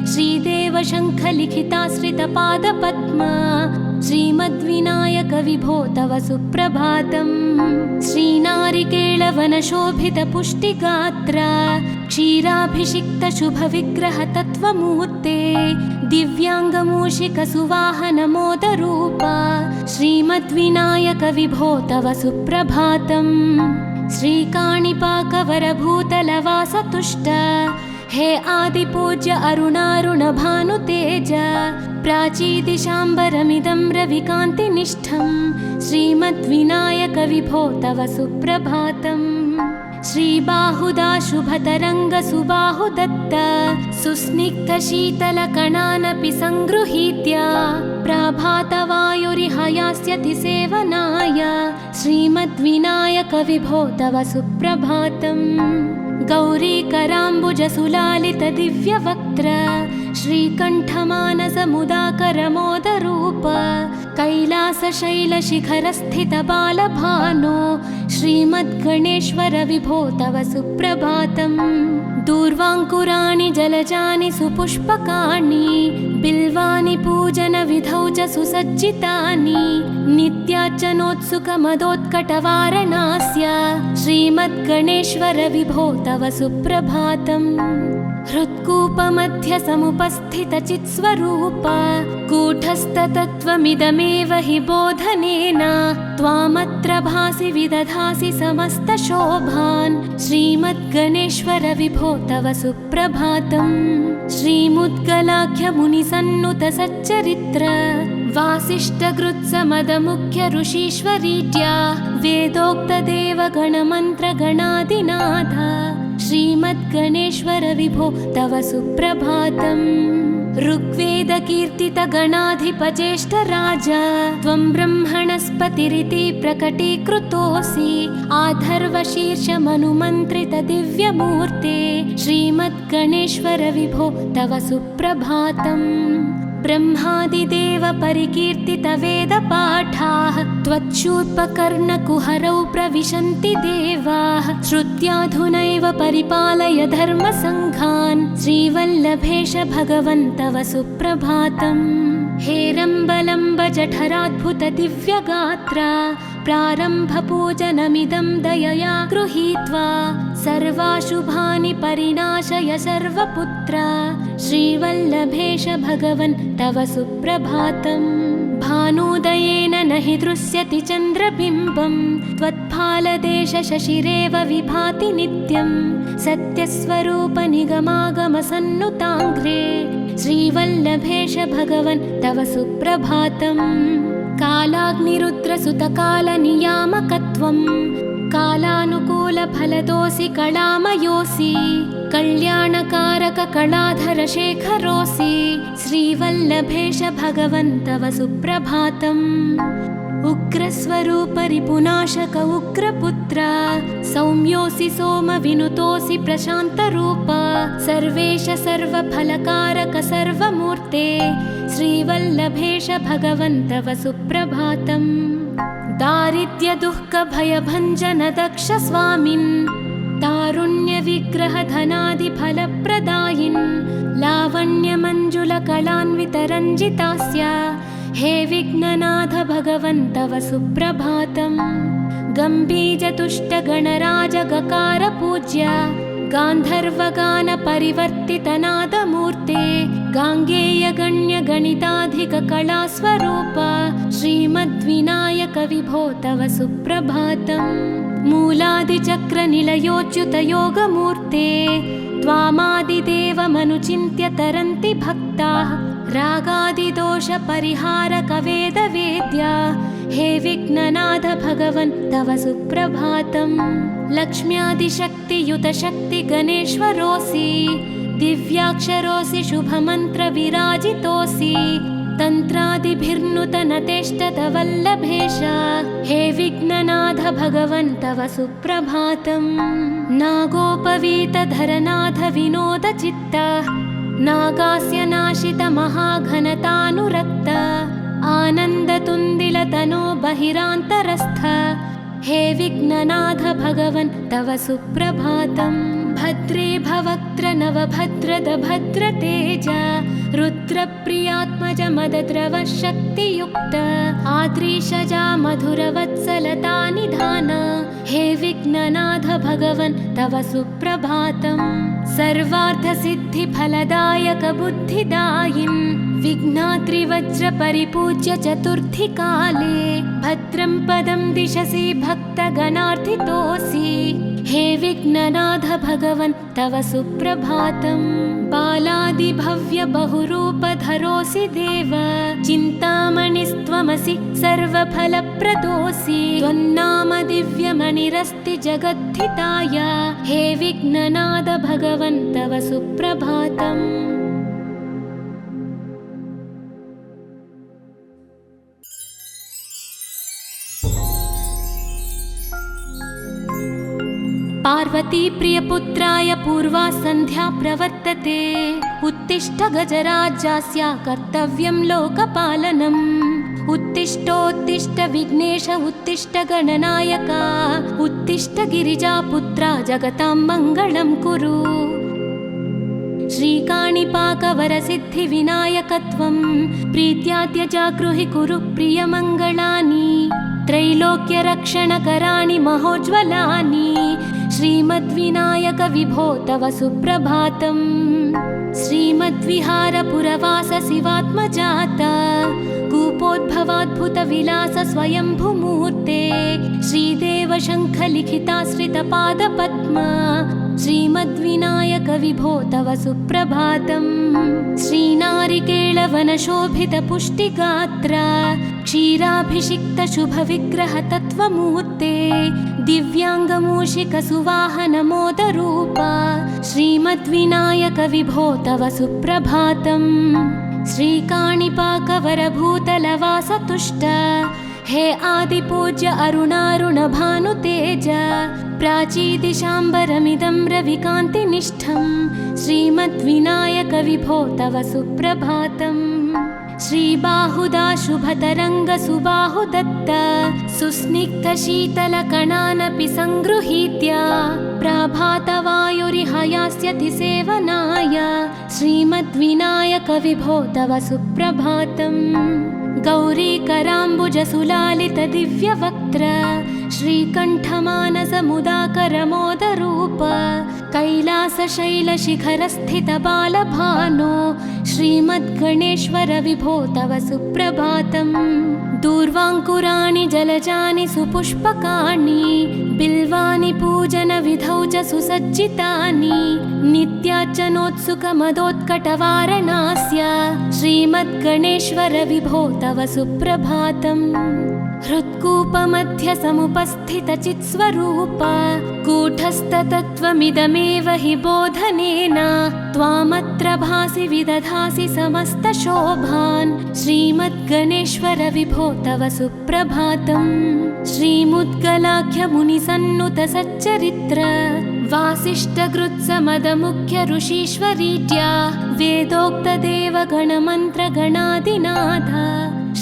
श्रीदेव शङ्खलिखिताश्रितपादपद्मा, श्रीमद्विनायक विभो तव सुप्रभातम्। श्रीनारिकेळवनशोभितपुष्टिगात्रा, क्षीराभिषिक्तशुभविग्रह तत्त्वमूर्ते। दिव्याङ्गमूषिकसुवाहनमोदरूपा, श्रीमद्विनायक विभो तव सुप्रभातम्। श्रीकाणिपाकवरभूतलवासतुष्ट, हे आदिपूज्य अरुणारुणभानुतेज। प्राचीदिशाम्बरमिदं रविकान्तिनिष्ठं, श्रीमद्विनायक विभो तव सुप्रभातम्। श्रीबाहुदा शुभतरङ्गसुबाहुदत्त, सुस्निग्धशीतलकणानपि सङ्गृहीत्य। प्रभातवायुरिहयास्यति सेवनाय, श्रीमद्विनायक विभो तव सुप्रभातम्। गौरीकराम्बुजसुलालितदिव्यवक्त्र, श्रीकण्ठमानसमुदाकरमोदरूप। कैलासशैलशिखरस्थितबालभानो, श्रीमद्गणेश्वर विभो तव सुप्रभातम्। दूर्वाङ्कुराणि जलजानि सुपुष्पकाणि, बिल्वानि पूजनविधौ च सुसज्जितानि। नित्यार्चनोत्सुकमदोत्कटवारणास्य, श्रीमद्गणेश्वर विभो तव सुप्रभातम्। हृत्कूपमध्यसमुपस्थितचित्स्वरूप, कूटस्थतत्त्वमिदमेव हि बोधनेन। त्वामत्र भासि विदधासि समस्तशोभान्, श्रीमद्गणेश्वर विभो तव सुप्रभातम्। श्रीमुद्गलाख्यमुनिसन्नुतसच्चरित्र, वासिष्ठकृत्समदमुख्य ऋषीश्वरीड्या। वेदोक्तदेवगणमन्त्रगणादिनाथ, श्रीमद्गणेश्वर विभो तव सुप्रभातम्। ऋग्वेदकीर्तितगणाधिपज्येष्ठराज, त्वं ब्रह्मणस्पतिरिति प्रकटीकृतोऽसि। आधर्वशीर्षमनुमन्त्रितदिव्यमूर्ते, श्रीमद्गणेश्वर विभो तव सुप्रभातम्। ब्रह्मादिदेव परिकीर्तितवेदपाठाः, त्वच्छूर्पकर्णकुहरौ प्रविशन्ति देवाः। श्रुत्याधुनैव परिपालय धर्मसङ्घान्, श्रीवल्लभेश भगवन् तव सुप्रभातम्। हेरम्बलम्ब जठराद्भुतदिव्यगात्रा, प्रारम्भपूजनमिदं दयया गृहीत्वा। सर्वाशुभानि परिणाशय सर्वपुत्रा, श्रीवल्लभेश भगवन् तव सुप्रभातम्। भानुदयेन न हि दृश्यति चन्द्रबिम्बं, त्वत्फालदेशशशिरेव विभाति नित्यं। सत्यस्वरूप निगमागमसन्नुताङ्घ्रे, श्रीवल्लभेश भगवन् तव सुप्रभातम्। कालाग्निरुद्रसुतकालनियामकत्वं, कालानुकूलफलदोऽसि कलामयोऽसि। कल्याणकारककलाधरशेखरोऽसि, श्रीवल्लभेश भगवन् तव सुप्रभातम्। उग्रस्वरूपरिपुनाशक उग्रपुत्र, सौम्योऽसि सोमविनुतोऽसि प्रशान्तरूप। सर्वेश सर्वफलकारक सर्वमूर्ते, श्रीवल्लभेश भगवन् तव सुप्रभातम्। दारिद्र्यदुःखभयभञ्जनदक्ष स्वामिन् तारुण्यविग्रहधनादिफलप्रदायिन् लावण्यमञ्जुलकलान्वितरञ्जितास्य हे विघ्ननाथ भगवन् तव सुप्रभातम्। गम्भीरतुष्टगणराजगकार पूज्य गान्धर्वगानपरिवर्तितनादमूर्ते गाङ्गेयगण्यगणिताधिककलास्वरूप श्रीमद्विनायक विभो तव सुप्रभातम्। मूलादिचक्रनिलयोच्युतयोगमूर्ते त्वामादिदेवमनुचिन्त्य तरन्ति भक्ताः रागादिदोषपरिहारकवेदवेद्या हे विघ्ननाथ भगवन् तव सुप्रभातम्। लक्ष्म्यादिशक्तियुतशक्तिगणेश्वरोऽसि दिव्याक्षरोऽसि शुभमन्त्रविराजितोऽसि तन्त्रादिभिर्नुतनतेष्टतवल्लभेश हे विघ्ननाथ भगवन् तव सुप्रभातम्। नागोपवीतधरनाथ विनोदचित्त नागास्य नाशित महाघनतानुरक्त आनन्दतुन्दिलतनो बहिरान्तरस्थ हे विघ्ननाथ भगवन् तव सुप्रभातम्। भद्रे भवक्त्र नवभद्रद भद्रतेज रुद्रप्रियात्मज मदद्रव शक्तियुक्त आद्रीशजा मधुरवत्सलता निधान हे विघ्ननाथ भगवन् तव सुप्रभातम्। सर्वार्थसिद्धिफलदायक बुद्धिदायिन् विघ्नात्रिवज्रपरिपूज्य चतुर्थी काले भद्रं पदं दिशसि भक्तगणार्थितोऽसि हे विघ्ननाथ भगवन् तव सुप्रभातम्। बालादिभव्य बहुरूपधरोऽसि देव चिन्तामणिस्त्वमसि सर्वफलप्रदोऽसि त्वन्नाम दिव्यमणिरस्ति जगद्धिताय हे विघ्ननाथ भगवन् तव सुप्रभातम्। पार्वती प्रियपुत्राय पूर्वा सन्ध्या प्रवर्तते उत्तिष्ठ गजराज्यस्य कर्तव्यं लोकपालनम्। उत्तिष्ठोत्तिष्ठ विघ्नेश उत्तिष्ठ गणनायक उत्तिष्ठ गिरिजापुत्रा जगतां मङ्गलं कुरु। श्रीकाणिपाकवरसिद्धिविनायकत्वं प्रीत्याद्य जागृहि कुरु प्रियमङ्गलानि त्रैलोक्यरक्षणकराणि महोज्ज्वलानि श्रीमद्विनायक विभो तव सुप्रभातम्। श्रीमद्विहारपुरवास शिवात्मजात कूपोद्भवाद्भुतविलास स्वयंभुमूर्ते श्रीदेव शङ्खलिखिताश्रितपादपद्म श्रीमद्विनायक विभो तव सुप्रभातम्। श्रीनारिकेळवनशोभितपुष्टिगात्र क्षीराभिषिक्तशुभविग्रहतत्त्वमूर्ते दिव्याङ्गमूषिकसुवाहनमोदरूप श्रीमद्विनायक विभो तव सुप्रभातम्। श्रीकाणिपाकवरभूतलवासतुष्ट हे आदिपूज्य अरुणारुणभानुतेज प्राचीदिशाम्बरमिदं रविकान्तिनिष्ठं श्रीमद्विनायक विभो तव सुप्रभातम्। श्रीबाहुदा शुभतरङ्गसुबाहुदत्त सुस्निग्धशीतलकणानपि सङ्गृहीत्य प्राभातवायुरिहयास्यति सेवनाय श्रीमद्विनायक विभो तव सुप्रभातम्। गौरीकराम्बुजसुलालितदिव्यवक्त्र श्रीकण्ठमानसमुदाकरमोदरूप कैलासशैलशिखरस्थितबालभानो श्रीमद्गणेश्वर विभो तव सुप्रभातम्। दूर्वाङ्कुराणि जलजानि सुपुष्पकाणि बिल्वानि पूजनविधौ च सुसज्जितानि नित्यार्चनोत्सुकमदोत्कटवारणास्य श्रीमद्गणेश्वर विभो तव सुप्रभातम्। हृत्कूपमध्यसमुपस्थितचित्स्वरूप कूटस्थतत्त्वमिदमेव हि बोधनेन त्वामत्र भासि विदधासि समस्तशोभान् श्रीमद्गणेश्वर विभो तव सुप्रभातम्। श्रीमुद्गलाख्यमुनिसन्नुतसच्चरित्र वासिष्ठकृत्समदमुख्य ऋषीश्वरीड्या वेदोक्तदेवगणमन्त्रगणादिनाथ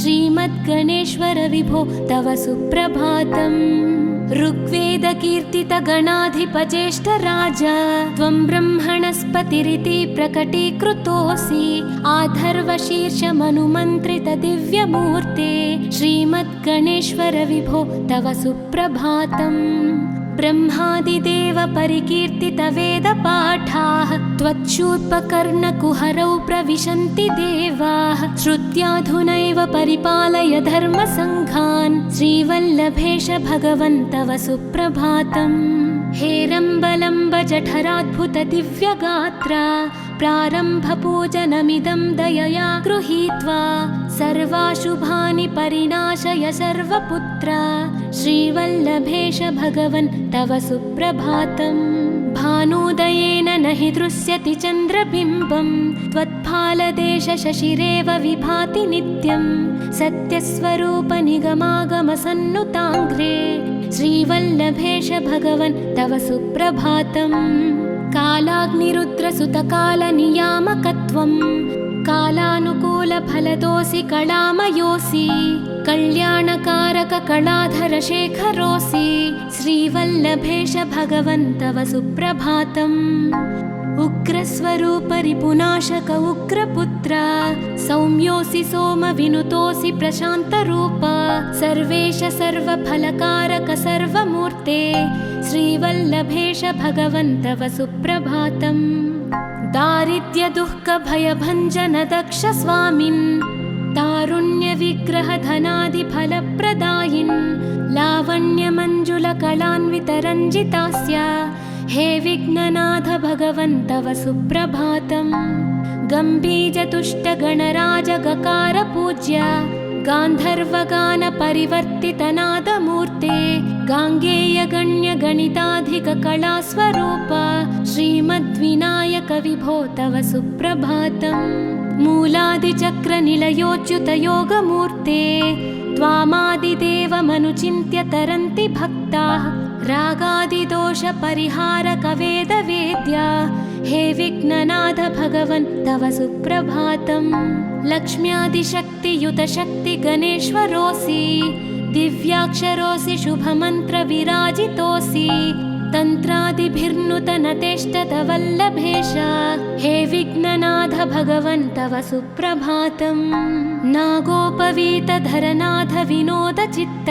श्रीमद्गणेश्वर विभो तव सुप्रभातम्। ऋग्वेदकीर्तितगणाधिपज्येष्ठ राजा त्वं ब्रह्मणस्पतिरिति प्रकटीकृतोऽसि। आधर्वशीर्षमनुमन्त्रितदिव्यमूर्ते श्रीमद्गणेश्वर विभो तव सुप्रभातम्। ब्रह्मादिदेव परिकीर्तितवेदपाठाः त्वच्छूर्पकर्णकुहरौ प्रविशन्ति देवाः। श्रुत्याधुनैव परिपालय धर्मसङ्घान् श्रीवल्लभेश भगवन् तव सुप्रभातम्। हेरम्बलम्ब जठराद्भुत दिव्यगात्रा प्रारम्भपूजनमिदं दयया गृहीत्वा सर्वाशुभानि परिणाशय सर्वपुत्रा श्रीवल्लभेश भगवन् तव सुप्रभातम्। भानुदयेन न हि दृश्यति चन्द्रबिम्बं त्वत्फालदेश शशिरेव विभाति नित्यं। सत्यस्वरूप निगमागमसन्नुताङ्घ्रे श्रीवल्लभेश भगवन् तव सुप्रभातम्। कालाग्निरुद्रसुतकालनियामकत्वं कालानुकूलफलदोऽसि कलामयोऽसि। कल्याणकारक कलाधरशेखरोऽसि श्रीवल्लभेश भगवन् तव सुप्रभातम्। उग्रस्वरूप रिपुनाशक उग्रपुत्र सौम्योऽसि सोमविनुतोऽसि प्रशान्तरूप। सर्वेश सर्वफलकारक सर्वमूर्ते श्रीवल्लभेश भगवन् तव सुप्रभातम्। दारिद्र्यदुःखभयभञ्जन दक्ष स्वामिन् तारुण्यविग्रहधनादिफलप्रदायिन् लावण्यमञ्जुलकलान्वितरञ्जितास्य हे विघ्ननाथ भगवन् तव सुप्रभातम्। गम्भीजतुष्टगणराजगकार पूज्य गान्धर्वगानपरिवर्तितनादमूर्ते गाङ्गेयगण्यगणिताधिककलास्वरूप श्रीमद्विनायक विभो तव सुप्रभातम्। मूलादिचक्रनिलयोच्युतयोगमूर्ते त्वामादिदेवमनुचिन्त्य तरन्ति भक्ताः। रागादिदोषपरिहारक वेदवेद्या हे विघ्ननाथ भगवन् तव सुप्रभातम्। लक्ष्म्यादिशक्तियुत शक्ति गणेश्वरोऽसि दिव्याक्षरोऽसि शुभमन्त्रविराजितोऽसि। तन्त्रादिभिर्नुतनतेष्टत वल्लभेश हे विघ्ननाथ भगवन् तव सुप्रभातम्। नागोपवीतधरनाथ विनोदचित्त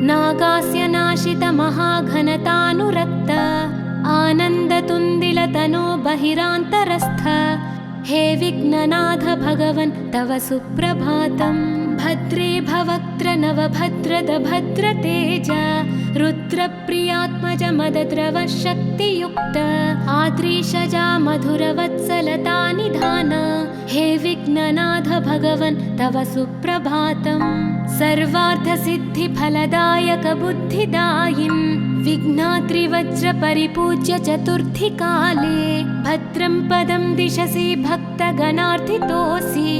नागास्य नाशित महाघनतानुरक्त आनन्दतुन्दिलतनो बहिरान्तरस्थ हे विघ्ननाथ भगवन् तव सुप्रभातम्। भद्रे भवक्त्र नवभद्रद भद्रतेज रुद्रप्रियात्मज मदद्रव शक्तियुक्त आद्रीशजा मधुरवत्सलता निधान हे विघ्ननाथ भगवन् तव सुप्रभातम्। सर्वार्थसिद्धिफलदायक बुद्धिदायिन् विघ्नात्रिवज्रपरिपूज्य चतुर्थी काले भद्रं पदं दिशसि भक्तगणार्थितोऽसि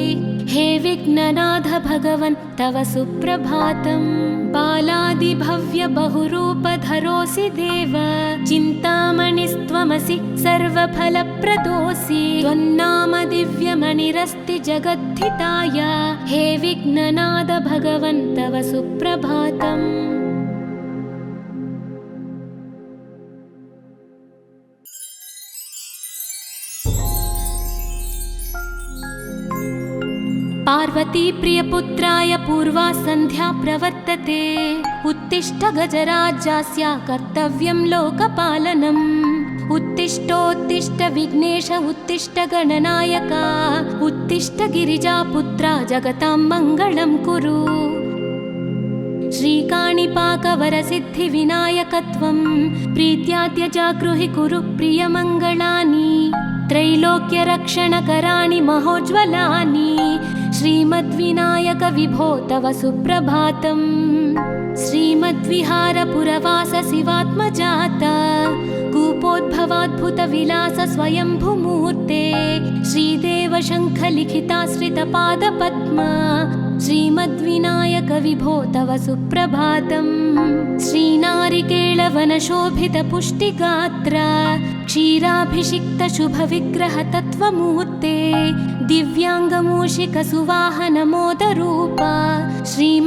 हे विघ्ननाथ भगवन् तव सुप्रभातम्। बालादिभव्य बहुरूपधरोऽसि देव चिन्तामणिस्त्वमसि सर्वफलप्रदोऽसि। त्वन्नाम दिव्यमणिरस्ति जगद्धिताय हे विघ्ननाथ भगवन् तव सुप्रभातम्। पार्वती प्रियपुत्राय पूर्वा सन्ध्या प्रवर्तते उत्तिष्ठ गजराज्यस्य कर्तव्यं लोकपालनम्। उत्तिष्ठोत्तिष्ठ विघ्नेश उत्तिष्ठ गणनायक उत्तिष्ठ गिरिजापुत्रा जगतां मङ्गलं कुरु। श्रीकाणिपाकवरसिद्धिविनायकत्वं प्रीत्याद्य जागृहि कुरु प्रियमङ्गलानि। त्रैलोक्यरक्षणकराणि महोज्ज्वलानि श्रीमद्विनायक विभो तव सुप्रभातम्। श्रीमद्विहारपुरवास शिवात्मजात कूपोद्भवाद्भुतविलास स्वयंभुमूर्ते श्रीदेव शङ्खलिखिताश्रितपादपद्म श्रीमद्विनायक विभो तव सुप्रभातम्। श्रीनारिकेळवनशोभितपुष्टिगात्र क्षीराभिषिक्त शुभविग्रह तत्त्वमूर्ते दिव्याङ्गमूषिक सुवाहन मोदरूपा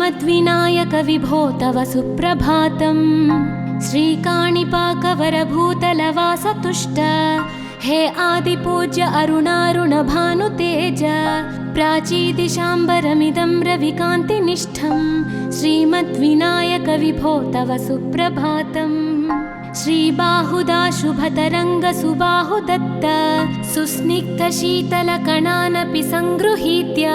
श्रीमद्विनायक विभो तव सुप्रभातम्। श्रीकाणिपाकवरभूतलवासतुष्ट हे आदिपूज्य अरुणारुणभानुतेज। प्राचीदिशाम्बरमिदं रविकान्तिनिष्ठं श्रीमद्विनायक विभो तव सुप्रभातम्। श्रीबाहुदाशुभतरङ्गसुबाहुदत्त सुस्निग्धशीतलकणानपि सङ्गृहीत्य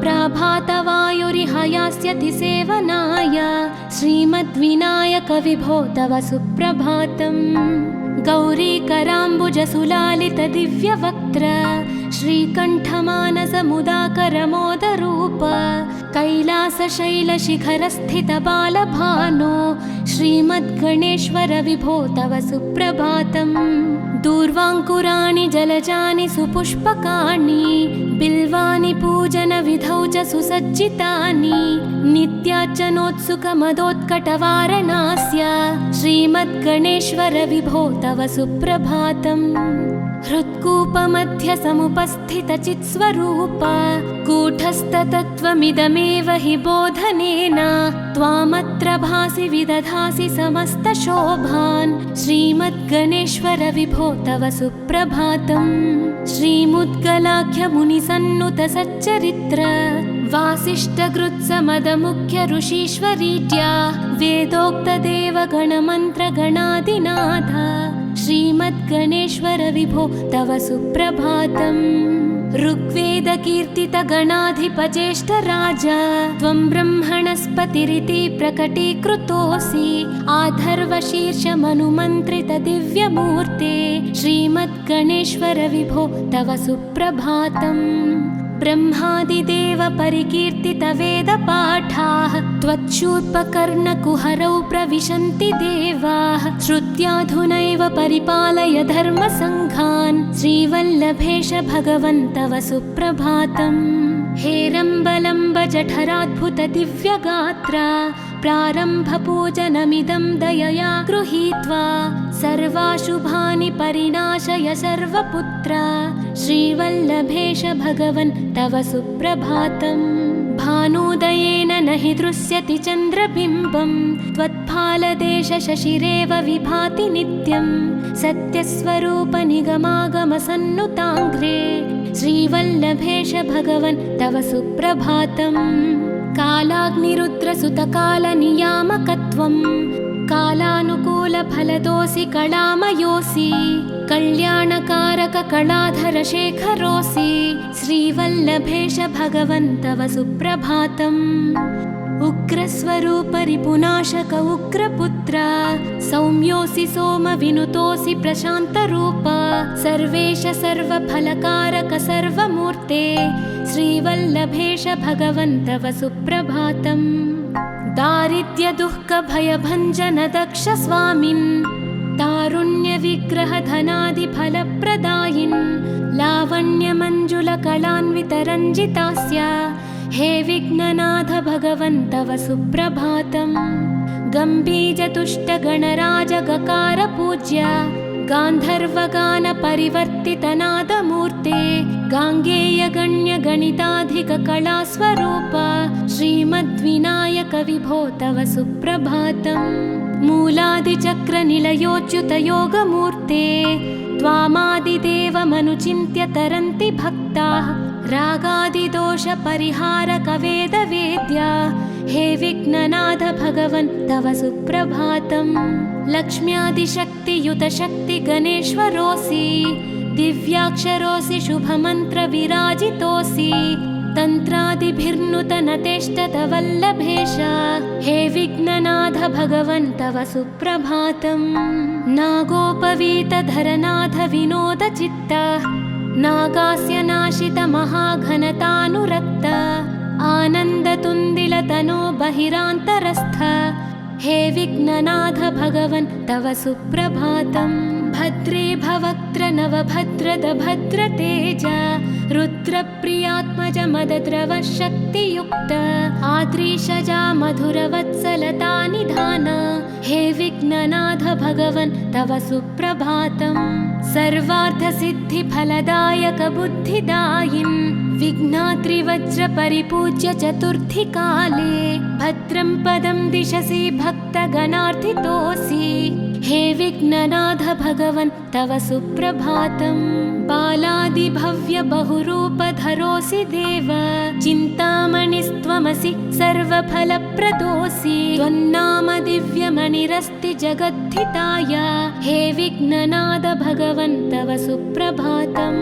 प्रभातवायुरिहयास्यति सेवनाय श्रीमद्विनायक विभो तव सुप्रभातम्। गौरीकराम्बुजसुलालितदिव्यवक्त्र श्रीकण्ठमानसमुदाकरमोदरूप कैलासशैलशिखरस्थितबालभानो श्रीमद्गणेश्वर विभो तव सुप्रभातम्। दूर्वाङ्कुराणि जलजानि सुपुष्पकाणि बिल्वानि पूजनविधौ च सुसज्जितानि नित्यार्चनोत्सुकमदोत्कटवारणास्य श्रीमद्गणेश्वर विभो तव सुप्रभातम्। हृत्कूपमध्यसमुपस्थितचित्स्वरूप कूटस्थतत्त्वमिदमेव हि बोधनेन त्वामत्र भासि विदधासि समस्तशोभान् श्रीमद्गणेश्वर विभो तव सुप्रभातम्। श्रीमुद्गलाख्यमुनिसन्नुतसच्चरित्र वासिष्ठकृत्समदमुख्य ऋषीश्वरीज्या वेदोक्तदेवगणमन्त्रगणादिनाथ श्रीमद्गणेश्वर विभो तव सुप्रभातम्। ऋग्वेदकीर्तितगणाधिपज्येष्ठराज त्वं ब्रह्मणस्पतिरिति प्रकटीकृतोऽसि आधर्वशीर्षमनुमन्त्रितदिव्यमूर्ते श्रीमद्गणेश्वर विभो तव सुप्रभातम्। ब्रह्मादिदेव परिकीर्तितवेदपाठाः त्वच्छूर्पकर्णकुहरौ प्रविशन्ति देवाः श्रुत्याधुनैव परिपालय धर्मसङ्घान् श्रीवल्लभेश भगवन् तव सुप्रभातम्। हेरम्बलम्ब जठराद्भुत दिव्यगात्र प्रारम्भपूजनमिदं दयया गृहीत्वा सर्वाशुभानि परिणाशय सर्वपुत्र श्रीवल्लभेश भगवन् तव सुप्रभातम्। भानुदयेन न हि दृश्यति चन्द्रबिम्बं त्वत्फालदेशशशिरेव विभाति नित्यं सत्यस्वरूप निगमागमसन्नुताङ्घ्रे श्रीवल्लभेश भगवन् तव सुप्रभातम्। कालाग्निरुद्रसुतकालनियामकत्वं कालानुकूलफलदोऽसि कलामयोऽसि कल्याणकारककलाधरशेखरोऽसि श्रीवल्लभेश भगवन् तव सुप्रभातम्। उग्रस्वरूपरिपुनाशक उग्रपुत्र सौम्योऽसि सोमविनुतोऽसि प्रशान्तरूप सर्वेश सर्वफलकारक सर्वमूर्ते श्रीवल्लभेश भगवन् तव सुप्रभातम्। दारिद्र्यदुःखभयभञ्जन दक्ष स्वामिन् तारुण्यविग्रहधनादिफलप्रदायिन् लावण्यमञ्जुलकलान्वितरञ्जितास्य हे विघ्ननाथ भगवन् तव सुप्रभातम्। गम्भीजतुष्टगणराजगकार गान्धर्वगानपरिवर्तितनादमूर्ते गाङ्गेयगण्यगणिताधिककलास्वरूप श्रीमद्विनायक विभो तव सुप्रभातम्। मूलादिचक्रनिलयोच्युतयोगमूर्ते त्वामादिदेवमनुचिन्त्य तरन्ति भक्ताः रागादिदोषपरिहारकवेदवेद्या हे विघ्ननाथ भगवन् तव सुप्रभातम्। लक्ष्म्यादिशक्तियुतशक्तिगणेश्वरोऽसि दिव्याक्षरोऽसि शुभमन्त्रविराजितोऽसि तन्त्रादिभिर्नुतनतेष्टतवल्लभेश हे विघ्ननाथ भगवन् तव सुप्रभातम्। नागोपवीतधरनाथ विनोदचित्त नागास्य नाशितमहाघनतानुरक्त आनन्दतुन्दिलतनो बहिरान्तरस्थ हे विघ्ननाथ भगवन् तव सुप्रभातम्। भद्रे भवक्त्र नवभद्रद भद्रतेज रुद्रप्रियात्मज मदद्रव शक्तियुक्त आद्रीशजा मधुरवत्सलता निधान हे विघ्ननाथ भगवन् तव सुप्रभातम् सर्वार्थसिद्धिफलदायक बुद्धिदायिन् विघ्नात्रिवज्रपरिपूज्य चतुर्थीकाले भद्रं पदं दिशसि भक्तगणार्थितोऽसि हे विघ्ननाथ भगवन् तव सुप्रभातम् बालादिभव्य बहुरूपधरोऽसि देव चिन्तामणिस्त्वमसि सर्वफलप्रदोऽसि त्वन्नाम दिव्यमणिरस्ति जगद्धिताय हे विघ्ननाथ भगवन् तव सुप्रभातम्